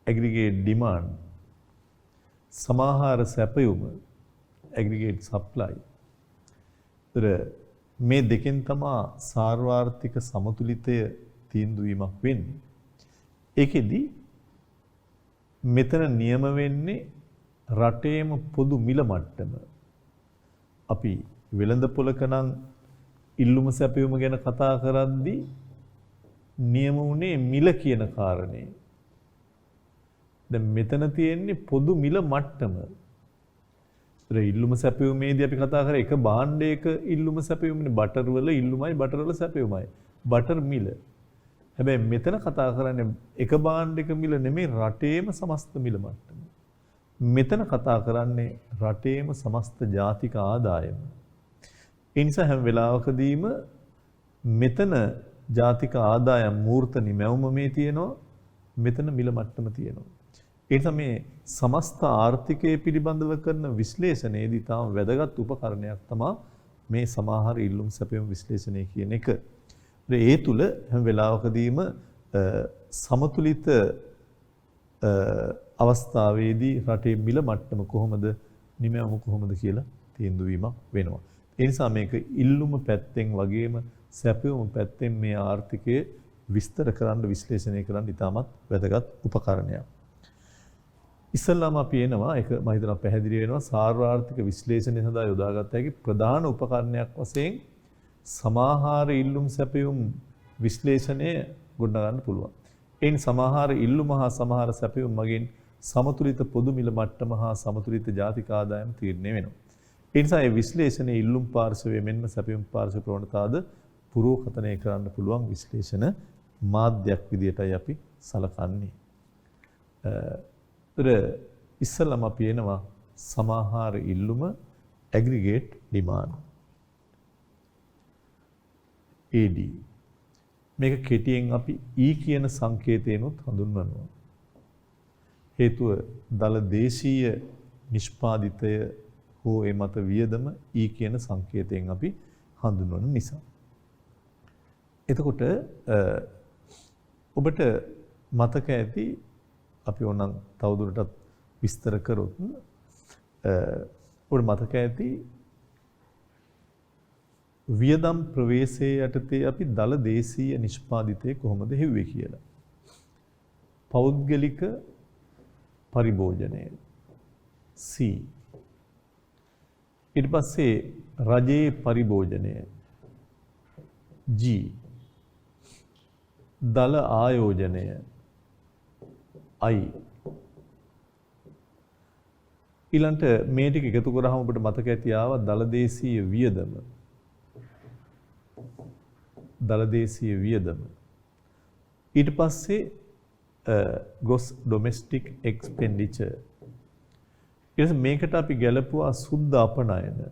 aggregate demand සමාහාර සැපයුම aggregate supply. මේ දෙකෙන් තමයි සාර්වාර්ථික සමතුලිතය තීන්දුව වීමක් වෙන්නේ. ඒකෙදි මෙතන නියම වෙන්නේ රටේම පොදු මිල මට්ටම. අපි වෙළඳපොළක නම් ඉල්ලුම සැපයුම ගැන කතා කරද්දී නියම වුණේ මිල කියන කාරණේ. දැන් මෙතන තියෙන්නේ පොදු මිල මට්ටම. ඉල්ලුම සැපයුමේදී අපි කතා කරේ එක භාණ්ඩයක ඉල්ලුම සැපයුමනේ බටර් වල ඉල්ලුමයි බටර් වල සැපයුමයි. බටර් මිල. හැබැයි මෙතන කතා කරන්නේ එක භාණ්ඩයක මිල නෙමෙයි රටේම සමස්ත මිල මට්ටම. මෙතන කතා කරන්නේ රටේම සමස්ත ජාතික ආදායම. ඒ නිසා හැම වෙලාවකදීම මෙතන ජාතික ආදායම් මූර්ත නිමැවුම මේ තියෙනවා. මෙතන මිල මට්ටම තියෙනවා. ඒ නිසා මේ සමස්ත ආර්ථිකය පිළිබඳව කරන විශ්ලේෂණයේදී තාම වැදගත් උපකරණයක් තමයි මේ සමාහාර ඉල්ලුම් සැපයුම් විශ්ලේෂණය කියන එක. ඒ තුල හැම වෙලාවකදීම සමතුලිත අවස්ථාවේදී රටේ මිල මට්ටම කොහොමද නිමැවුම කොහොමද කියලා තීන්දුව වීමක් වෙනවා. ඒ නිසා මේක ඉල්ලුම පැත්තෙන් වගේම සැපයුම පැත්තෙන් මේ ආර්ථිකය විස්තර කරන්න විශ්ලේෂණය කරන්න ඉතාමත් වැදගත් උපකරණයක්. ඉස්සල්ලාම අපි එනවා ඒක මම හිතනවා පැහැදිලි වෙනවා සාර්වාර්ථික විශ්ලේෂණය සඳහා යොදාගත හැකි ප්‍රධාන උපකරණයක් වශයෙන් සමාහාර ඉල්ලුම් සැපයුම් විශ්ලේෂණය ගොඩනගන්න පුළුවන්. එයින් සමාහාර ඉල්ලුම හා සමාහාර සැපයුම් මගින් සමතුලිත පොදු මිල මට්ටම හා සමතුලිත ජාතික ආදායම තීරණය වෙනවා. ඒ නිසා මේ විශ්ලේෂණයේ ඉල්ලුම් පාර්ශවයේ මෙන්ම සැපයුම් පාර්ශව ප්‍රවණතාවද පුරෝකථනය කරන්න පුළුවන් විශ්ලේෂණ මාධ්‍යයක් විදියටයි අපි සලකන්නේ. ඉස්සෙල්ලාම අපි එනවා සමාහාර ඉල්ලුම aggregate demand AD. මේක කෙටියෙන් අපි E කියන සංකේතයෙන්ුත් හඳුන්වනවා. හේතුව දල දේශීය නිෂ්පාදිතය හෝ ඒ මත වියදම E කියන සංකේතයෙන් අපි හඳුන්වන නිසා. එතකොට ඔබට මතක ඇති අපි ඕනනම් තවදුරටත් විස්තර කරොත් ඔබට මතක ඇති වියදම් ප්‍රවේශයේ යටතේ අපි දල දේශීය නිෂ්පාදිතය කොහොමද හෙව්වේ කියලා. පෞද්ගලික පරිභෝජනය C. ඊට පස්සේ රජයේ පරිභෝජනය G. දල ආයෝජනය I. ඊළඟට මේ ටික එකතු කරාම ඔබට මතක ඇති ආවා දලදේශීය වියදම. දලදේශීය වියදම. ඊට පස්සේ gross domestic expenditure. ඊට මේකට අපි ගැලපුවා සුද්ධ අපනයන.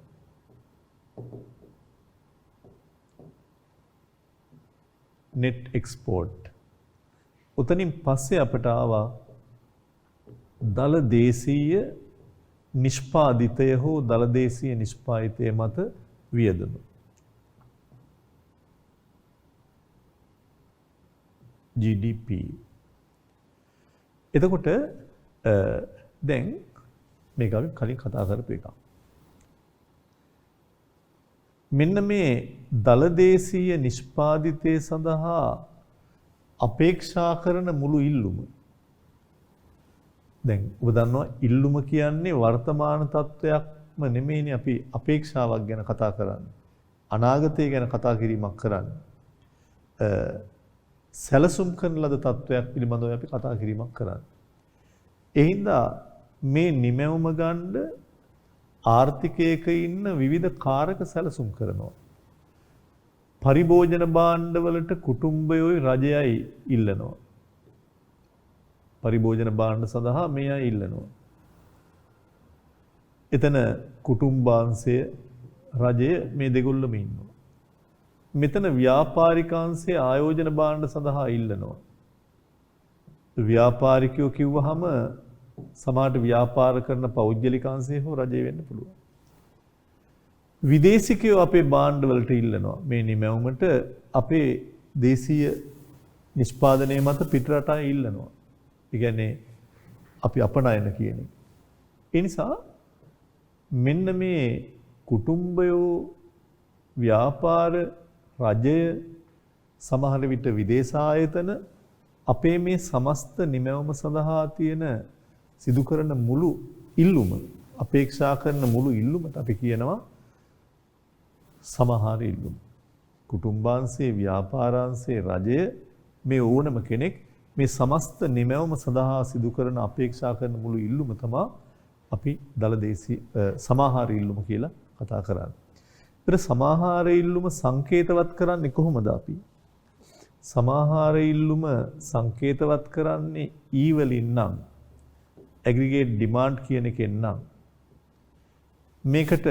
net export. උතනින් පස්සේ අපට ආවා දල දේශීය නිෂ්පාදිතය හෝ දල දේශීය නිෂ්පාදිතය මත වියදම. GDP. එතකොට දැන් මේක අපි කලින් කතා කරපු එකක්. මෙන්න මේ දල දේශීය නිෂ්පාදිතය සඳහා අපේක්ෂා කරන මුළු ඉල්ලුම. දැන් ඔබ දන්නවා ඉල්ලුම කියන්නේ වර්තමාන තත්වයක්ම නෙමෙයිනේ අපි අපේක්ෂාවක් ගැන කතා කරන්නේ. අනාගතය ගැන කතා කිරීමක් කරන්නේ. සැලසුම් කරන ලද තත්වයක් පිළිබඳව අපි කතා කිරීමක් කරන්නේ. ඒ හින්දා මේ නිමැවුම ගන්න ආර්ථිකයක ඉන්න විවිධ කාරක සැලසුම් කරනවා. පරිභෝජන භාණ්ඩවලට කුටුම්බයෝයි රජයයි ඉල්ලනවා. පරිභෝජන භාණ්ඩ සඳහා මේ අය ඉල්ලනවා. එතන කුටුම්බාංශය රජය මේ දෙගොල්ලම ඉන්නවා. මෙතන ව්‍යාපාරිකාංශයේ ආයෝජන භාණ්ඩ සඳහා ඉල්ලනවා. ව්‍යාපාරිකයෝ කිව්වහම සමහරට ව්‍යාපාර කරන පෞද්ගලිකාංශය හෝ රජය වෙන්න පුළුවන්. විදේශිකයෝ අපේ භාණ්ඩ වලට ඉල්ලනවා. මේ නිමැවුමට අපේ දේශීය නිෂ්පාදනයේ මත පිටරට අය ඉල්ලනවා. ඒ කියන්නේ අපි අපනයන කියන එක. ඒ නිසා මෙන්න මේ කුටුම්බයෝ ව්‍යාපාර රජය සමහර විට විදේශ ආයතන අපේ මේ සමස්ත නිමැවුම සඳහා තියෙන සිදු කරන මුළු ඉල්ලුම අපේක්ෂා කරන මුළු ඉල්ලුමට අපි කියනවා සමහර ඉල්ලුම. කුටුම්බාංශයේ ව්‍යාපාරාංශයේ රජය මේ ඕනම කෙනෙක් මේ සමස්ත නිමැවුම සඳහා සිදු කරන අපේක්ෂා කරන මුළු ඉල්ලුම තමයි අපි දලදේශී සමාහාර ඉල්ලුම කියලා කතා කරන්නේ. ඒතර සමාහාර ඉල්ලුම සංකේතවත් කරන්නේ කොහොමද අපි? සමාහාර ඉල්ලුම සංකේතවත් කරන්නේ ඊ වලින් නම් ඇග්‍රිගේට් ඩිමාන්ඩ් කියන එකෙන් නම් මේකට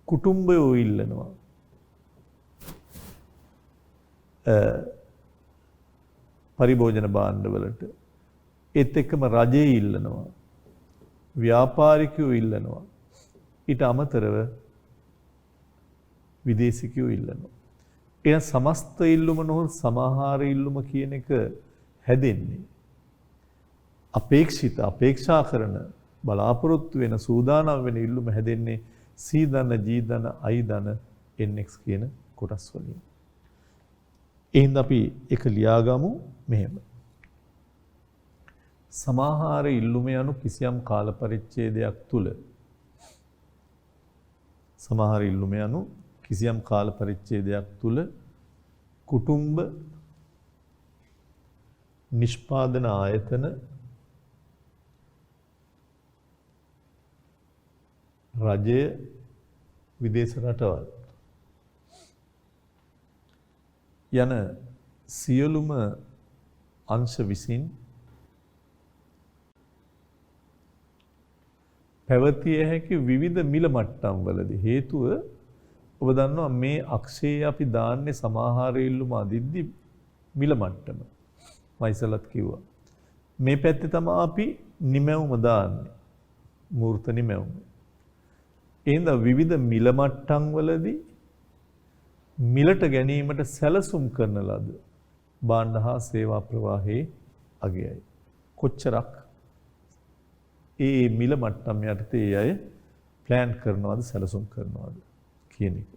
කුටුම්බයෝ ඉල්ලනවා. පරිභෝජන භාණ්ඩවලට ඒත් එක්කම රජය ඉල්ලනවා. ව්‍යාපාරිකයෝ ඉල්ලනවා. ඊට අමතරව විදේශිකයෝ ඉල්ලනවා. එන සමස්ත ඉල්ලුම නොහොත් සමාහාර ඉල්ලුම කියන එක හැදෙන්නේ අපේක්ෂිත අපේක්ෂා කරන බලාපොරොත්තු වෙන සූදානම් වෙන ඉල්ලුම හැදෙන්නේ C ධන G ධන I ධන NX කියන කොටස් වලින්. එහෙනම් අපි එක ලියාගමු මෙහෙම. සමාහාර ඉල්ලුම යනු කිසියම් කාල පරිච්ඡේදයක් තුල සමාහාර ඉල්ලුම යනු කිසියම් කාල පරිච්ඡේදයක් තුල කුටුම්බ නිෂ්පාදන ආයතන රජය විදේශ රටවල් යන සියලුම අංශ විසින් පැවතිය හැකි විවිධ මිල මට්ටම් වලදී හේතුව ඔබ දන්නවා මේ අක්ෂයේ අපි දාන්නේ සමාහාර ඉල්ලුම අදිද්දි මිල මට්ටම. මම ඉස්සලත් කිව්වා. මේ පැත්තේ තමයි අපි නිමැවුම දාන්නේ. මූර්ත නිමැවුම. එහෙනම් විවිධ මිල මට්ටම් වලදී මිලට ගැනීමට සැලසුම් කරන ලද භාණ්ඩ හා සේවා ප්‍රවාහයේ අගයයි. කොච්චරක් ඒ මිල මට්ටම් යටතේ අය ප්ලෑන් කරනවද සැලසුම් කරනවද කියන එක.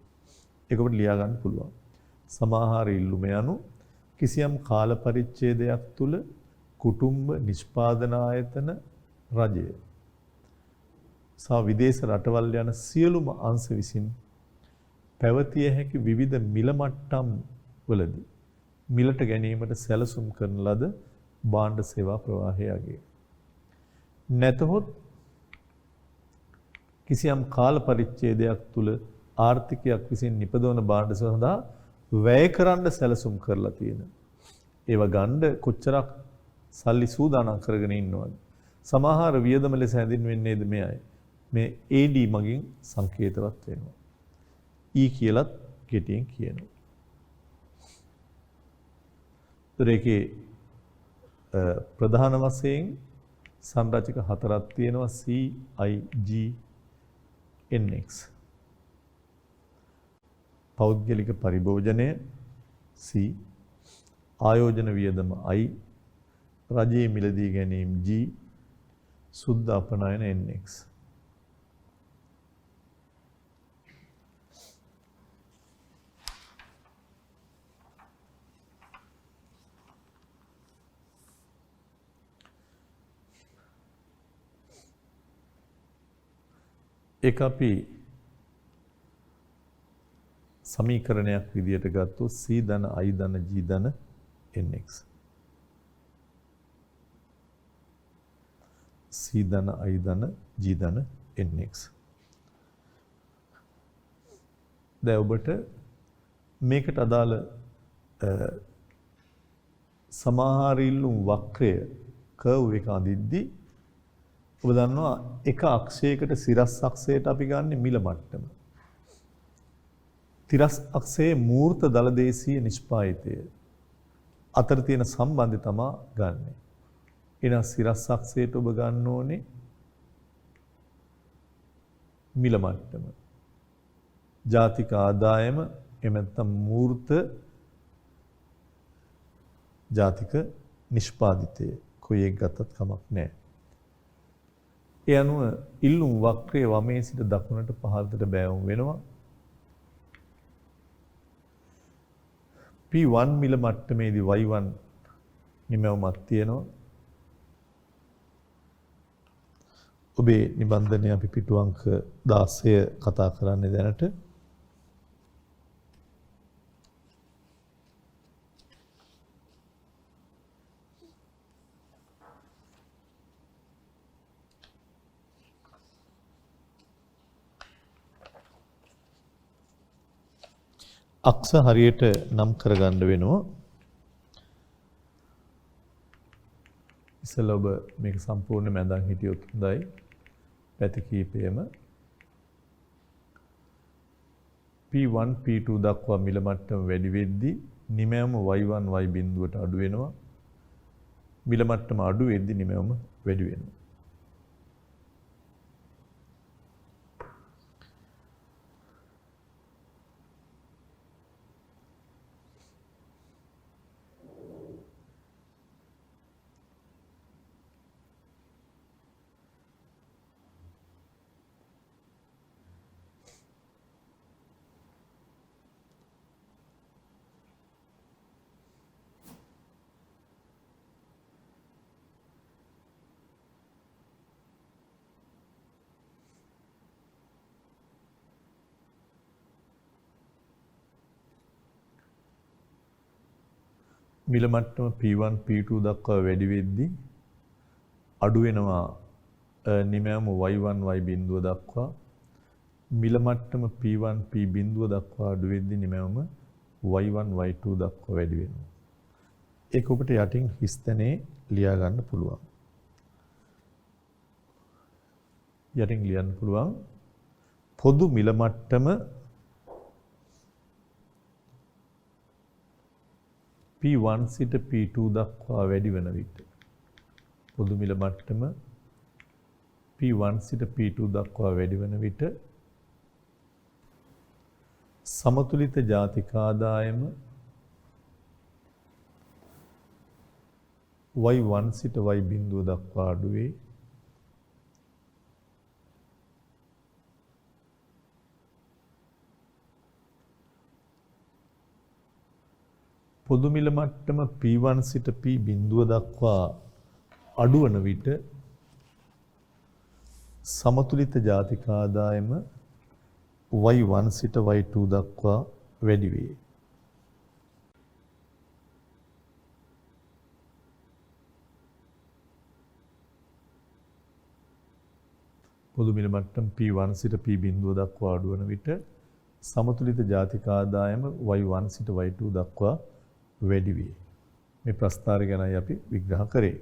ඒක ඔබට ලියා ගන්න පුළුවන්. සමාහාර ඉල්ලුම යනු කිසියම් කාල පරිච්ඡේදයක් තුල කුටුම්බ නිෂ්පාදන ආයතන රජය සහ විදේශ රටවල් යන සියලුම අංශ විසින් පැවතිය හැකි විවිධ මිල මට්ටම් වලදී මිලට ගැනීමට සැලසුම් කරන ලද භාණ්ඩ සේවා ප්‍රවාහය අගය. නැතහොත් කිසියම් කාල පරිච්ඡේදයක් තුල ආර්ථිකයක් විසින් නිපදවන භාණ්ඩ සඳහා වැය කරන්න සැලසුම් කරලා තියෙන. ඒව ගන්න කොච්චරක් සල්ලි සූදානම් කරගෙන ඉන්නවද? සමාහාර වියදම ලෙස හැඳින්වෙන්නේද මේ අය? මේ AD මගින් සංකේතවත් වෙනවා. E කියලත් කෙටියෙන් කියනවා. ඒකේ ප්‍රධාන වශයෙන් සංරචක හතරක් තියෙනවා C I G NX. පෞද්ගලික පරිභෝජනය C, ආයෝජන වියදම I, රජයේ මිලදී ගැනීම G, සුද්ධ අපනයන NX. ඒක අපි සමීකරණයක් විදියට ගත්තොත් C ධන I ධන G ධන NX. C ධන I ධන G ධන NX. දැන් ඔබට මේකට අදාළ සමාහාරීල්ලුම් වක්‍රය කර්ව් එක අඳිද්දී ඔබ දන්නවා එක අක්ෂයකට සිරස් අක්ෂයට අපි ගන්න මිල මට්ටම. තිරස් අක්ෂයේ මූර්ත දලදේශීය නිෂ්පාදිතය අතර තියෙන සම්බන්ධය තමයි ගන්න. එහෙනම් සිරස් අක්ෂයට ඔබ ගන්න ඕනේ මිල මට්ටම. ජාතික ආදායම එහෙම නැත්නම් මූර්ත ජාතික නිෂ්පාදිතය කොයි එක ගත්තත් කමක් නැහැ. ඒ අනුව ඉල්ලුම් වක්‍රයේ වමේ සිට දකුණට පහළට බෑවුම් වෙනවා. P1 මිල මට්ටමේදී Y1 නිමැවුමක් තියෙනවා. ඔබේ නිබන්ධනය අපි පිටු අංක 16 කතා කරන්නේ දැනට. අක්ෂ හරියට නම් කරගන්න වෙනවා. ඉතින් ඔබ මේක සම්පූර්ණ මැදන් හිටියොත් හොඳයි. පැති කීපෙම P1 P2 දක්වා මිල මට්ටම වැඩි වෙද්දී නිමැවුම Y1 Y බිඳුවට අඩු වෙනවා. මිල මට්ටම අඩු වෙද්දී නිමැවුම වැඩි වෙනවා. මිල මට්ටම P1 P2 දක්වා වැඩි වෙද්දී අඩු වෙනවා නිමැවුම Y1 Y බිඳුව දක්වා. මිල මට්ටම P1 P බිඳුව දක්වා අඩු වෙද්දී නිමැවුම Y1 Y2 දක්වා වැඩි වෙනවා. ඒක ඔබට යටින් හිස්තැනේ ලියා ගන්න පුළුවන්. යටින් ලියන්න පුළුවන් පොදු මිල මට්ටම P1 සිට P2 දක්වා වැඩි වෙන විට පොදු මිල මට්ටම P1 සිට P2 දක්වා වැඩි වෙන විට සමතුලිත ජාතික ආදායම Y1 සිට Y බිඳුව දක්වා අඩු වේ. පොදු මිල මට්ටම P1 සිට P බිඳුව දක්වා අඩු වන විට සමතුලිත ජාතික ආදායම Y1 සිට Y2 දක්වා වැඩි වේ. පොදු මිල මට්ටම P1 සිට P බිඳුව දක්වා අඩු වන විට සමතුලිත ජාතික ආදායම Y1 සිට Y2 දක්වා වැඩි වේ. මේ ප්‍රස්ථාරය ගැනයි අපි විග්‍රහ කරේ.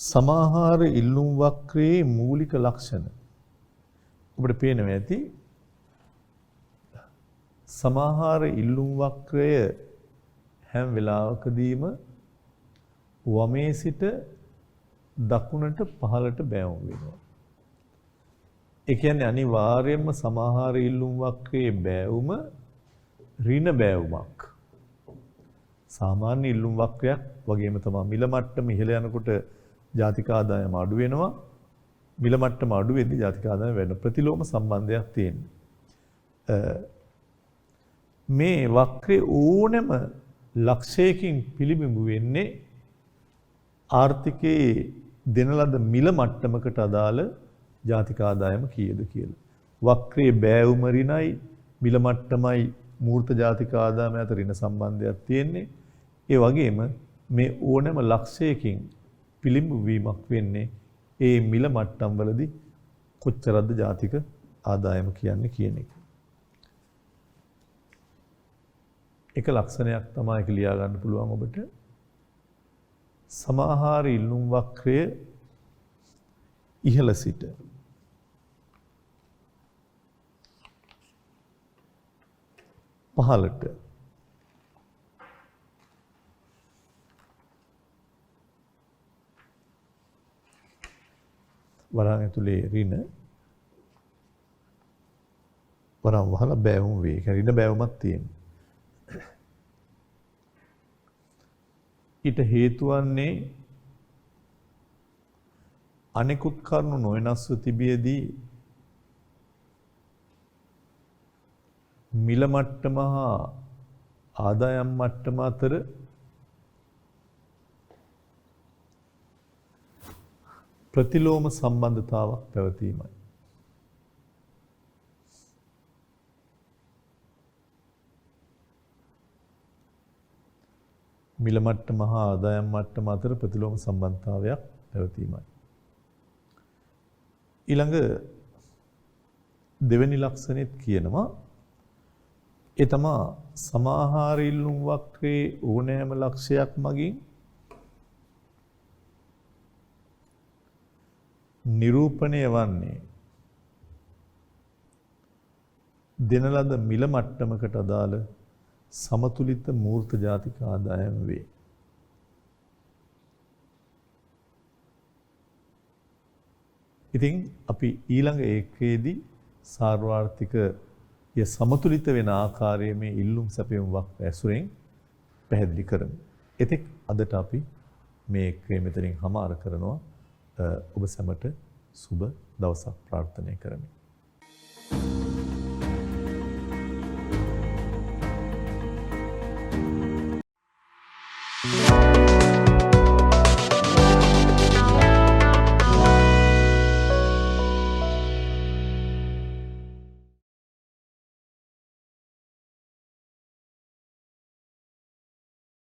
සමාහාර ඉල්ලුම් වක්‍රයේ මූලික ලක්ෂණ ඔබට පේනවා ඇති. සමාහාර ඉල්ලුම් වක්‍රය හැම වෙලාවකදීම වමේ සිට දකුණට පහළට බැවුම් වෙනවා. ඒ කියන්නේ අනිවාර්යයෙන්ම සමාහාර ඉල්ලුම් වක්‍රයේ බැවුම ඍණ බැවුමක්. සාමාන්‍ය ඉල්ලුම් වක්‍රයක් වගේම තමයි මිල මට්ටම ඉහළ යනකොට ජාතික ආදායම අඩු වෙනවා. මිල මට්ටම අඩු වෙද්දී ජාතික ආදායම වැඩි වෙන ප්‍රතිලෝම සම්බන්ධයක් තියෙනවා. මේ වක්‍රේ ඕනෑම ලක්ෂයකින් පිළිබිඹු වෙන්නේ ආර්ථිකයේ දෙන ලද මිල මට්ටමකට අදාළ ජාතික ආදායම කීයද කියලා. වක්‍රයේ බෑවුම ඍණයි මිල මට්ටමයි මූර්ත ජාතික ආදායම අතර ඍණ සම්බන්ධයක් තියෙන්නේ. ඒ වගේම මේ ඕනෑම ලක්ෂයකින් පිළිඹු වීමක් වෙන්නේ ඒ මිල මට්ටම් වලදී කොච්චරද ජාතික ආදායම කියන්නේ කියන එක. එක ලක්ෂණයක් තමයි ඒක ලියා ගන්න පුළුවන් ඔබට. සමාහාර ඉල්ලුම් වක්‍රය ඉහළ සිට පහළට වරන් ඇතුලේ ඍණ වරන් වහලා බෑවුම් වේ. ඒ ඍණ බෑවුමක් තියෙනවා. ඊට හේතු වන්නේ අනෙකුත් කරුණු නොවෙනස්ව තිබියදී මිල මට්ටම හා ආදායම් මට්ටම අතර ප්‍රතිලෝම සම්බන්ධතාවක් පැවතීමයි. මිල මට්ටම හා ආදායම් මට්ටම අතර ප්‍රතිලෝම සම්බන්ධතාවයක් පැවතීමයි. ඊළඟ දෙවෙනි ලක්ෂණෙත් කියනවා ඒ තමා සමාහාර ඉල්ලුම් වක්‍රයේ ඕනෑම ලක්ෂයක් මගින් නිරූපණය වන්නේ දෙන ලද මිල මට්ටමකට අදාළ සමතුලිත මූර්ත ජාතික ආදායම වේ. ඉතින් අපි ඊළඟ ඒකයේදී සාර්වාර්ථික සමතුලිත වෙන ආකාරයේ මේ ඉල්ලුම් සැපයුම් වක්‍ර ඇසුරෙන් පැහැදිලි කරමු. එතෙක් අදට අපි මේ ඒකය මෙතනින් හමාර කරනවා. ඔබ සැමට සුබ දවසක් ප්‍රාර්ථනා කරමි.